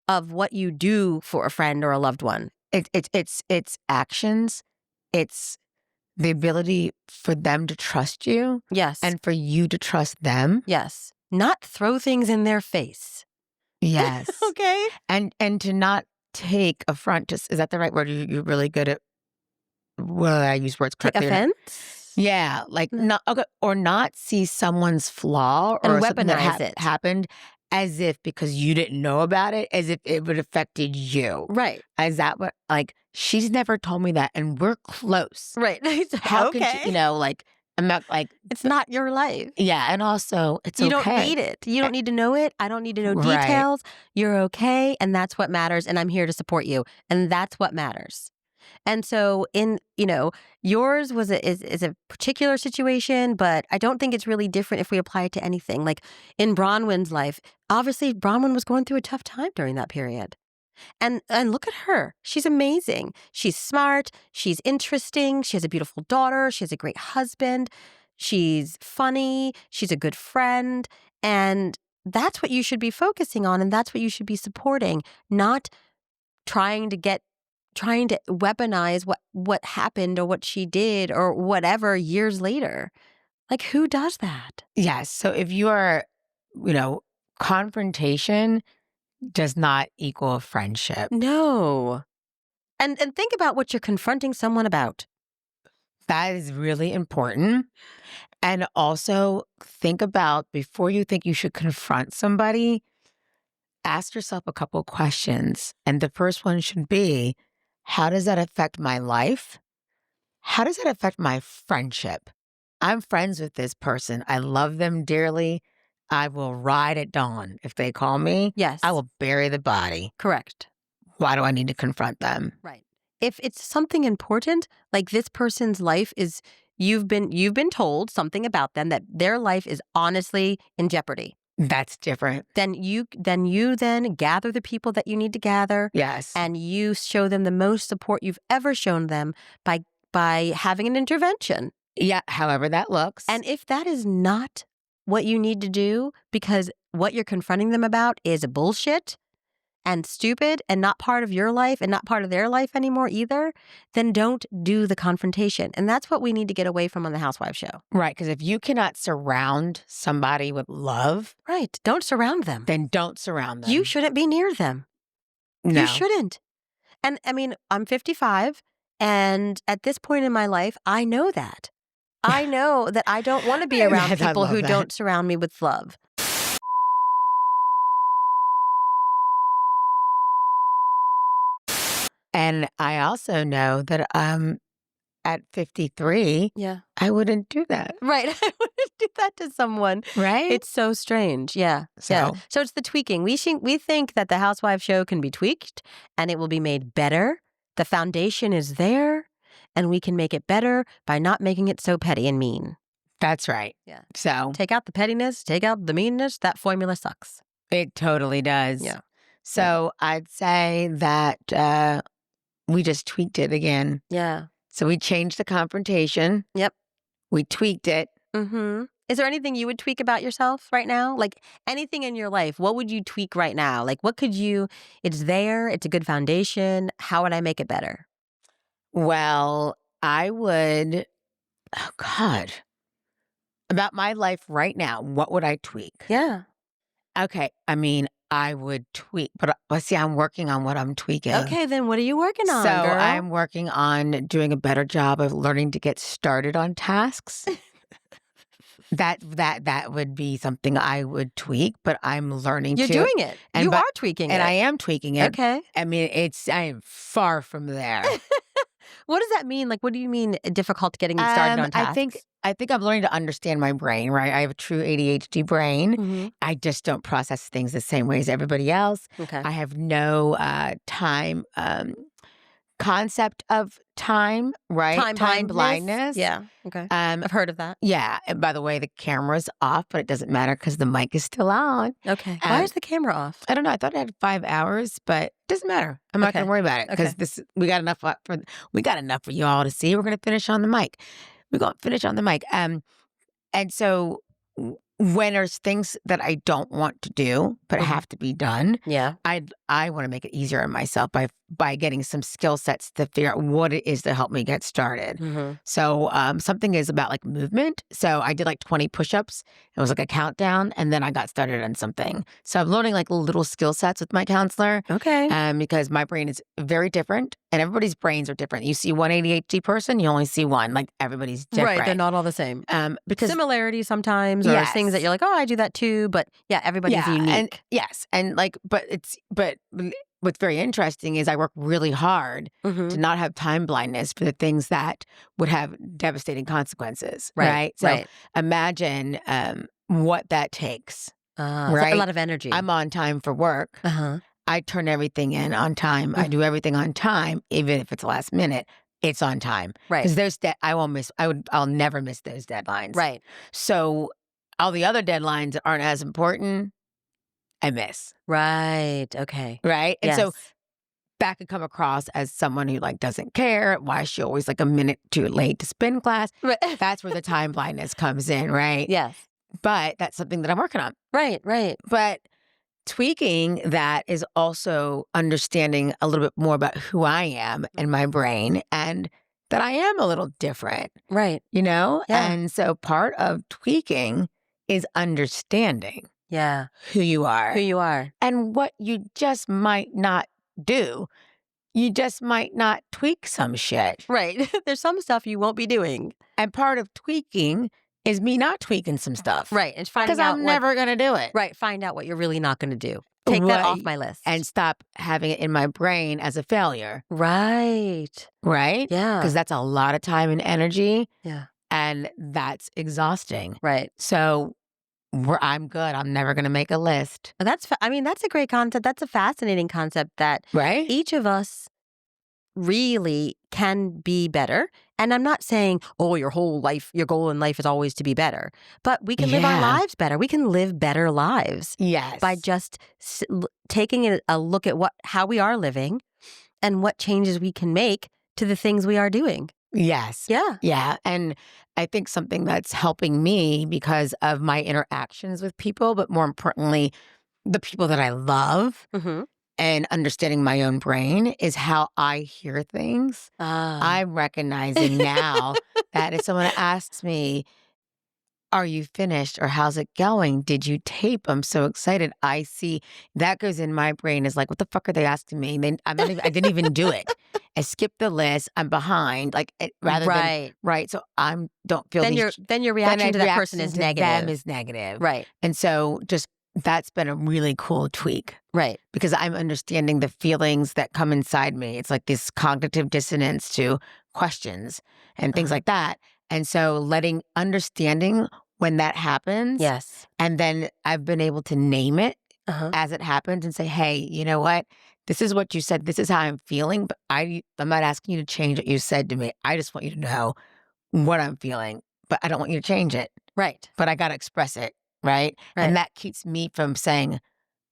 B: of what you do for a friend or a loved one.
A: It's actions. It's the ability for them to trust you
B: Yes.
A: and for you to trust them.
B: Yes. Not throw things in their face.
A: Yes.
B: Okay.
A: And to not take affront to, is that the right word? You're really good at, well, I use words
B: Take
A: correctly or not.
B: offense
A: Yeah, like
B: Mm.
A: not okay, or not see someone's flaw
B: and
A: or something that
B: weaponize it.
A: happened as if because you didn't know about it, as if it would affected you.
B: Right.
A: Is that what? Like she's never told me that, and we're close.
B: Right.
A: How can she?
B: Okay.
A: Like I'm not like
B: It's not your life.
A: yeah, and also it's
B: You don't
A: okay.
B: need it. You don't need to know it. I don't need to know
A: Right.
B: details. You're okay. And that's what matters. And I'm here to support you. And that's what matters. And so yours is a particular situation, but I don't think it's really different if we apply it to anything. Like in Bronwyn's life, obviously Bronwyn was going through a tough time during that period. And look at her. She's amazing. She's smart. She's interesting. She has a beautiful daughter. She has a great husband. She's funny. She's a good friend. And that's what you should be focusing on. And that's what you should be supporting, not trying to weaponize what happened or what she did or whatever years later. Like, who does that?
A: Yes. So if you are, confrontation does not equal friendship.
B: No. And think about what you're confronting someone about.
A: That is really important. And also think about before you think you should confront somebody, ask yourself a couple questions. And the first one should be, how does that affect my life? How does that affect my friendship? I'm friends with this person. I love them dearly. I will ride at dawn. If they call me,
B: Yes.
A: I will bury the body.
B: Correct.
A: Why do I need to confront them?
B: Right. If it's something important, like this person's life is, you've been told something about them that their life is honestly in jeopardy.
A: That's different.
B: Then you gather the people that you need to gather.
A: Yes.
B: And you show them the most support you've ever shown them by having an intervention.
A: Yeah, however that looks.
B: And if that is not what you need to do because what you're confronting them about is bullshit and stupid and not part of your life and not part of their life anymore either, then don't do the confrontation. And that's what we need to get away from on the Housewives show.
A: Right, because if you cannot surround somebody with love,
B: Right. Don't surround them.
A: then don't surround them.
B: You shouldn't be near them.
A: No.
B: You shouldn't. And I mean, I'm 55, and at this point in my life, I know that. I know that I don't want to be around
A: I
B: people
A: love
B: who
A: that.
B: don't surround me with love.
A: And I also know that at 53,
B: Yeah.
A: I wouldn't do that.
B: Right. I wouldn't do that to someone.
A: Right?
B: It's so strange. Yeah. Yeah. So it's the tweaking. We think that the Housewives show can be tweaked and it will be made better. The foundation is there and we can make it better by not making it so petty and mean.
A: That's right.
B: Yeah.
A: So
B: Take out the pettiness, take out the meanness. That formula sucks.
A: it totally does.
B: Yeah.
A: So I'd say that we just tweaked it again.
B: Yeah.
A: So we changed the confrontation.
B: Yep.
A: We tweaked it.
B: Mm-hmm. Is there anything you would tweak about yourself right now? Like anything in your life, what would you tweak right now? Like it's there, it's a good foundation. How would I make it better?
A: Well, I would, oh God, about my life right now, what would I tweak?
B: Yeah.
A: Okay. I mean, I would tweak, but see, I'm working on what I'm tweaking.
B: Okay, then what are you working on,
A: So
B: girl?
A: I'm working on doing a better job of learning to get started on tasks. That would be something I would tweak, but I'm learning
B: You're
A: to.
B: doing it. You are tweaking
A: and
B: it.
A: I am tweaking it.
B: Okay.
A: I mean, I am far from there.
B: What does that mean? Like, what do you mean difficult getting started on tasks?
A: I think I'm learning to understand my brain, right? I have a true ADHD brain.
B: Mhm.
A: I just don't process things the same way as everybody else.
B: Okay.
A: I have no time concept of time, right?
B: Time blindness.
A: blindness.
B: Yeah. Okay.
A: Um,
B: I've heard of that.
A: yeah. And by the way, the camera's off, but it doesn't matter because the mic is still on.
B: Okay. Why is the camera off?
A: I don't know. I thought it had 5 hours, but it doesn't matter. I'm not going
B: Okay.
A: to worry about it because
B: Okay.
A: we got enough for you all to see. We're going to finish on the mic. We're going to finish on the mic. And so when there's things that I don't want to do but have to be done,
B: Yeah.
A: I want to make it easier on myself by getting some skill sets to figure out what it is to help me get started. So something is about like movement. So I did like 20 push-ups. It was like a countdown, and then I got started on something. So I'm learning like little skill sets with my counselor.
B: Okay.
A: Because my brain is very different, and everybody's brains are different. You see one ADHD person, you only see one. Like everybody's different.
B: Right. They're not all the same.
A: Because
B: Similarities sometimes, or things that you're like, oh, I do that too. But yeah, everybody's unique.
A: And like, but what's very interesting is I work really hard to not have time blindness for the things that would have devastating consequences. Right. So imagine what that takes. Right.
B: A lot of energy.
A: I'm on time for work. I turn everything in on time. I do everything on time, even if it's last minute. It's on time.
B: Right.
A: Because I'll never miss those deadlines.
B: Right.
A: So all the other deadlines that aren't as important, I miss.
B: Right. Okay.
A: Right. And
B: Yes.
A: so that could come across as someone who like doesn't care. Why is she always like a minute too late to spin class?
B: Right.
A: That's where the time blindness comes in. Right.
B: Yes.
A: But that's something that I'm working on.
B: Right. Right.
A: But tweaking that is also understanding a little bit more about who I am and my brain, and that I am a little different.
B: Right.
A: Yeah.
B: And
A: so part of tweaking is understanding who you are.
B: Who you are.
A: And what you just might not do. You just might not tweak some shit.
B: Right. There's some stuff you won't be doing.
A: And part of tweaking is me not tweaking some stuff.
B: Right. And finding out
A: because I'm never going to do it.
B: Right. Find out what you're really not going to do. Take that off my list.
A: And stop having it in my brain as a failure.
B: Right.
A: Right?
B: Yeah.
A: Because that's a lot of time and energy.
B: Yeah.
A: And that's exhausting.
B: Right.
A: So I'm good. I'm never going to make a list.
B: That's a great concept. That's a fascinating concept that
A: Right?
B: each of us really can be better. And I'm not saying, oh, your whole life, your goal in life is always to be better. But we can live our lives better. We can live better lives.
A: Yes.
B: By just taking a look at how we are living and what changes we can make to the things we are doing.
A: Yes.
B: Yeah.
A: Yeah. And I think something that's helping me because of my interactions with people, but more importantly, the people that I love and understanding my own brain is how I hear things. I'm recognizing now that if someone asks me, are you finished or how's it going? Did you tape? I'm so excited. I see that goes in my brain is like, what the fuck are they asking me? I didn't even do it. I skipped the list. I'm behind. Like rather than right. So don't feel
B: then your reaction to that person is negative.
A: Them is negative.
B: Right.
A: And so that's been a really cool tweak.
B: Right.
A: Because I'm understanding the feelings that come inside me. It's like this cognitive dissonance to questions and things like that. And so understanding when that happens.
B: Yes.
A: And then I've been able to name it as it happens and say, hey, you know what? This is what you said. This is how I'm feeling. But I'm not asking you to change what you said to me. I just want you to know what I'm feeling. But I don't want you to change it.
B: Right.
A: But I got to express it. Right. And that keeps me from saying,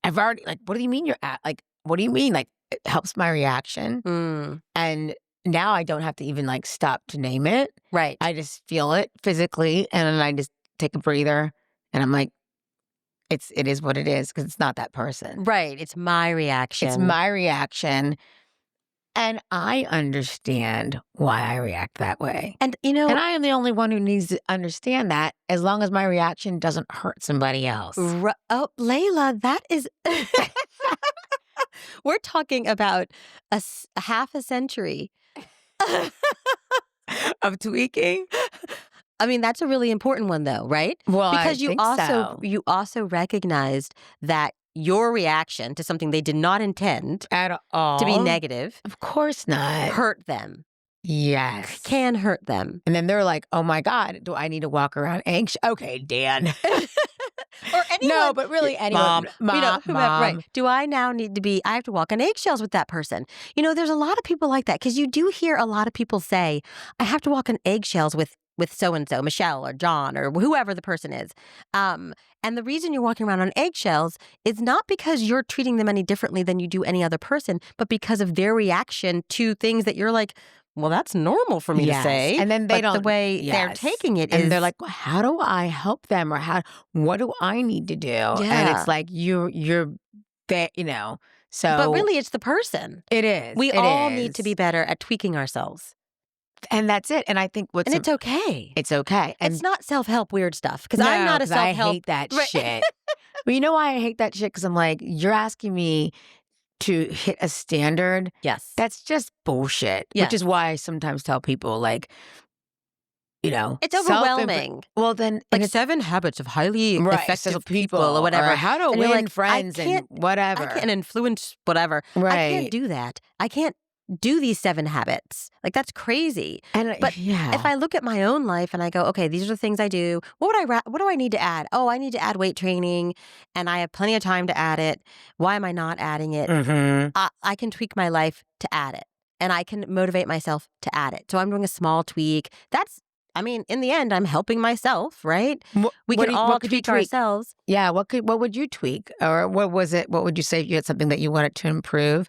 A: I've already, like, what do you mean you're at? Like, what do you mean? Like, it helps my reaction. And now I don't have to even like stop to name it.
B: Right.
A: I just feel it physically. And then I just take a breather and I'm like, it is what it is because it's not that person.
B: Right. It's my reaction.
A: It's my reaction. And I understand why I react that way.
B: And,
A: and I am the only one who needs to understand that as long as my reaction doesn't hurt somebody else.
B: Oh, Leyla, that is... We're talking about a half a century.
A: Of tweaking?
B: I mean, that's a really important one though, right?
A: Well,
B: because
A: so.
B: you also recognized that your reaction to something they did not intend
A: at all
B: to be negative,
A: of course not,
B: hurt them.
A: Yes.
B: Can hurt them.
A: And then they're like, oh my God, do I need to walk around anxious? Okay, Dan.
B: Or anyone.
A: No, but really anyone.
B: Whomever, right.
A: Mom.
B: Do I now need to I have to walk on eggshells with that person? There's a lot of people like that because you do hear a lot of people say, I have to walk on eggshells with so-and-so, Michelle or John or whoever the person is. And the reason you're walking around on eggshells is not because you're treating them any differently than you do any other person, but because of their reaction to things that you're like, well, that's normal for me to
A: Yes.
B: say.
A: And then they
B: But the
A: don't.
B: way they're
A: Yes.
B: taking it
A: And they're
B: is,
A: like, well, how do I help them? Or what do I need to do? And it's
B: yeah.
A: like, you're there,
B: But
A: So
B: really, it's the person.
A: it is.
B: We
A: It
B: all need to
A: is.
B: be better at tweaking ourselves.
A: And that's it. And I think
B: And it's okay.
A: it's okay.
B: It's
A: And
B: not self-help weird stuff because
A: no,
B: I'm not a
A: 'cause I
B: self-help.
A: hate that
B: Right.
A: shit. But you know why I hate that shit? Because I'm like, you're asking me to hit a standard.
B: Yes.
A: That's just bullshit.
B: Yes.
A: Which is why I sometimes tell people, like,
B: It's
A: self-impro-
B: overwhelming.
A: Well, then,
B: Like
A: and it's
B: 7 habits of highly
A: right,
B: effective
A: so
B: people or whatever.
A: how to
B: And you're
A: win
B: like,
A: friends and whatever.
B: I can't influence whatever. I
A: Right.
B: can't do that. I can't do these 7 habits. Like, that's crazy.
A: And
B: But
A: yeah.
B: if I look at my own life and I go, okay, these are the things I do. What do I need to add? Oh, I need to add weight training and I have plenty of time to add it. Why am I not adding it?
A: Mm-hmm.
B: I can tweak my life to add it and I can motivate myself to add it. So I'm doing a small tweak. In the end, I'm helping myself, right? We can all
A: could you
B: tweak
A: tweak?
B: ourselves.
A: Yeah, what would you tweak? Or what was it? What would you say if you had something that you wanted to improve?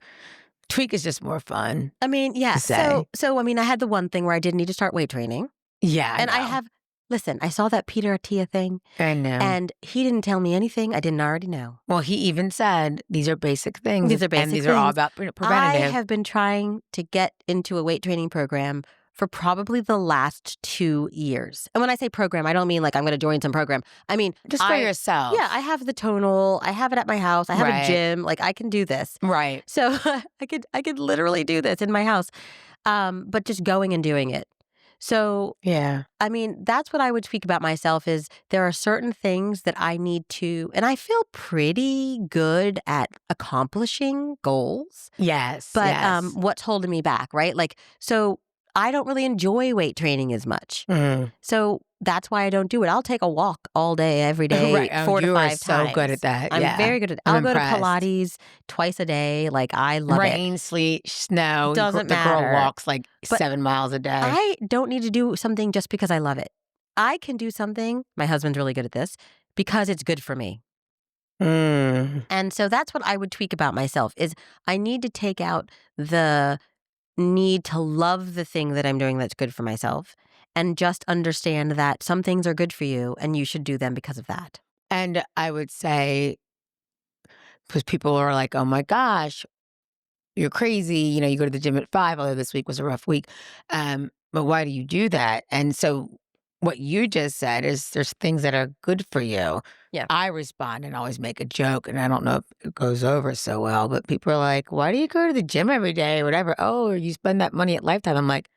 A: Tweak is just more fun.
B: Yeah.
A: To say.
B: So I had the one thing where I did need to start weight training.
A: Yeah,
B: And
A: know.
B: Listen, I saw that Peter Attia thing.
A: I know.
B: And he didn't tell me anything I didn't already know.
A: Well, he even said these are basic things.
B: These are basic
A: and these are all
B: things.
A: about preventative.
B: I have been trying to get into a weight training program for probably the last 2 years. And when I say program, I don't mean like I'm going to join some program. I mean,
A: just for yourself.
B: Yeah, I have the tonal. I have it at my house. I have a gym. Like I can do this.
A: Right.
B: So I could literally do this in my house. But just going and doing it. So,
A: yeah.
B: That's what I would tweak about myself is there are certain things that I need to, and I feel pretty good at accomplishing goals.
A: Yes.
B: But
A: yes.
B: What's holding me back, right? Like, so I don't really enjoy weight training as much.
A: Mm.
B: So that's why I don't do it. I'll take a walk all day, every day,
A: right.
B: 4 to 5 times.
A: You are so good at that.
B: I'm very good at it. I'll go to Pilates twice a day. Like, I love it.
A: Rain, sleet, snow.
B: Doesn't
A: the
B: matter.
A: girl walks like 7 miles a day.
B: I don't need to do something just because I love it. I can do something, my husband's really good at this, because it's good for me.
A: Mm.
B: And so that's what I would tweak about myself is I need to take out the need to love the thing that I'm doing that's good for myself and just understand that some things are good for you and you should do them because of that.
A: And I would say, because people are like, oh my gosh, you're crazy. You go to the gym at 5, although this week was a rough week. But why do you do that? And so what you just said is there's things that are good for you.
B: Yeah.
A: I respond and always make a joke, and I don't know if it goes over so well, but people are like, why do you go to the gym every day or whatever? Oh, you spend that money at Lifetime. I'm like,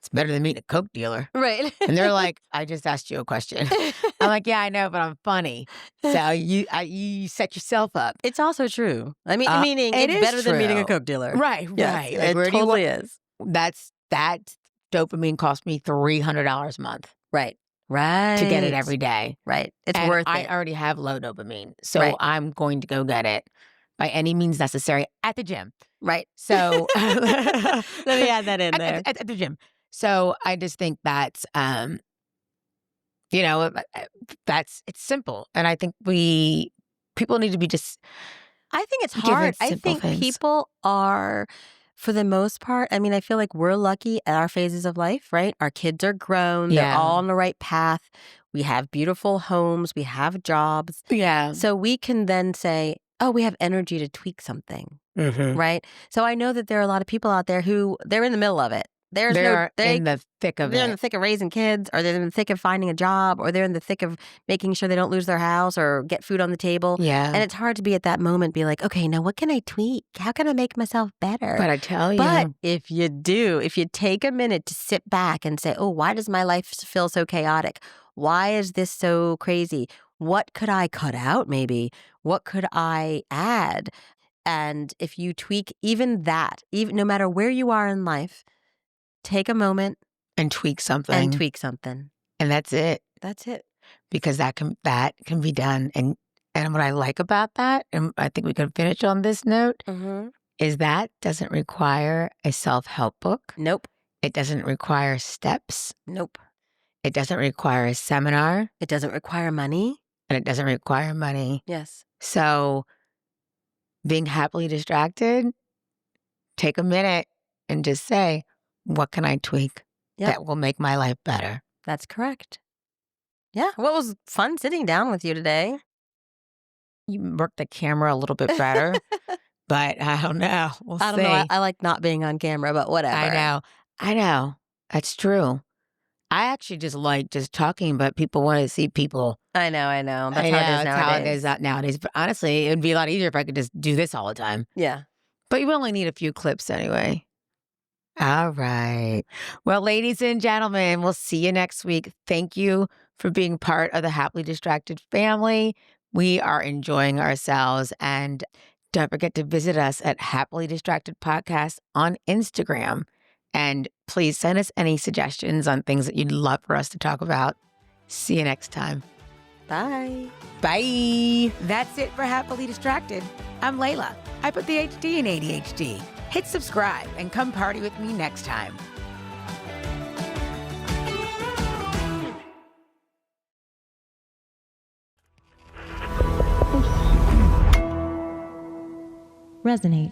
A: it's better than meeting a Coke dealer.
B: Right.
A: And they're like, I just asked you a question. I'm like, yeah, I know, but I'm funny. So you set yourself up.
B: It's also true. Meaning it's better than meeting a Coke dealer.
A: Right,
B: yes,
A: right.
B: Like, it totally is.
A: That dopamine cost me $300 a month.
B: Right. Right.
A: To get it every day.
B: Right. It's
A: and
B: worth it.
A: I already have low dopamine. So I'm going to go get it by any means necessary at the gym.
B: Right.
A: So
B: let me add that in there.
A: At the gym. So I just think that's it's simple. And I think people need to be just
B: I think it's hard. I think people are, for the most part, I feel like we're lucky at our phases of life, right? Our kids are grown. They're all on the right path. We have beautiful homes. We have jobs.
A: Yeah.
B: So we can then say, oh, we have energy to tweak something,
A: mm-hmm.
B: right? So I know that there are a lot of people out there who, they're in the middle of it.
A: They're in the thick of it.
B: They're in the thick of raising kids, or they're in the thick of finding a job, or they're in the thick of making sure they don't lose their house or get food on the table.
A: Yeah.
B: And it's hard to be at that moment, be like, okay, now what can I tweak? How can I make myself better?
A: But I tell you.
B: But if you take a minute to sit back and say, oh, why does my life feel so chaotic? Why is this so crazy? What could I cut out maybe? What could I add? And if you tweak even that, even no matter where you are in life, take a moment
A: and tweak something.
B: And
A: And that's it.
B: That's it.
A: because that can be done. And what I like about that, and I think we can finish on this note,
B: Mm-hmm.
A: is that doesn't require a self-help book.
B: Nope.
A: It doesn't require steps.
B: Nope.
A: It doesn't require a seminar,
B: It doesn't require money.
A: and it doesn't require money.
B: Yes.
A: So being happily distracted, take a minute and just say, what can I tweak
B: Yep.
A: that will make my life better?
B: That's correct. Yeah. Well, it was fun sitting down with you today.
A: You work the camera a little bit better, but I don't know. We'll
B: I don't know.
A: see.
B: I like not being on camera, but whatever.
A: I know. I know. That's true. I actually just like just talking, but people want to see people.
B: I know. That's
A: I
B: how it
A: know,
B: is
A: it's how it
B: nowadays.
A: is nowadays. But honestly, it'd be a lot easier if I could just do this all the time.
B: Yeah.
A: But you only need a few clips anyway. All right. Well, ladies and gentlemen, we'll see you next week. Thank you for being part of the Happily Distracted family. We are enjoying ourselves. And don't forget to visit us at Happily Distracted Podcast on Instagram. And please send us any suggestions on things that you'd love for us to talk about. See you next time.
B: Bye.
A: Bye. That's it for Happily Distracted. I'm Leyla. I put the HD in ADHD. Hit subscribe and come party with me next time.
C: Resonate.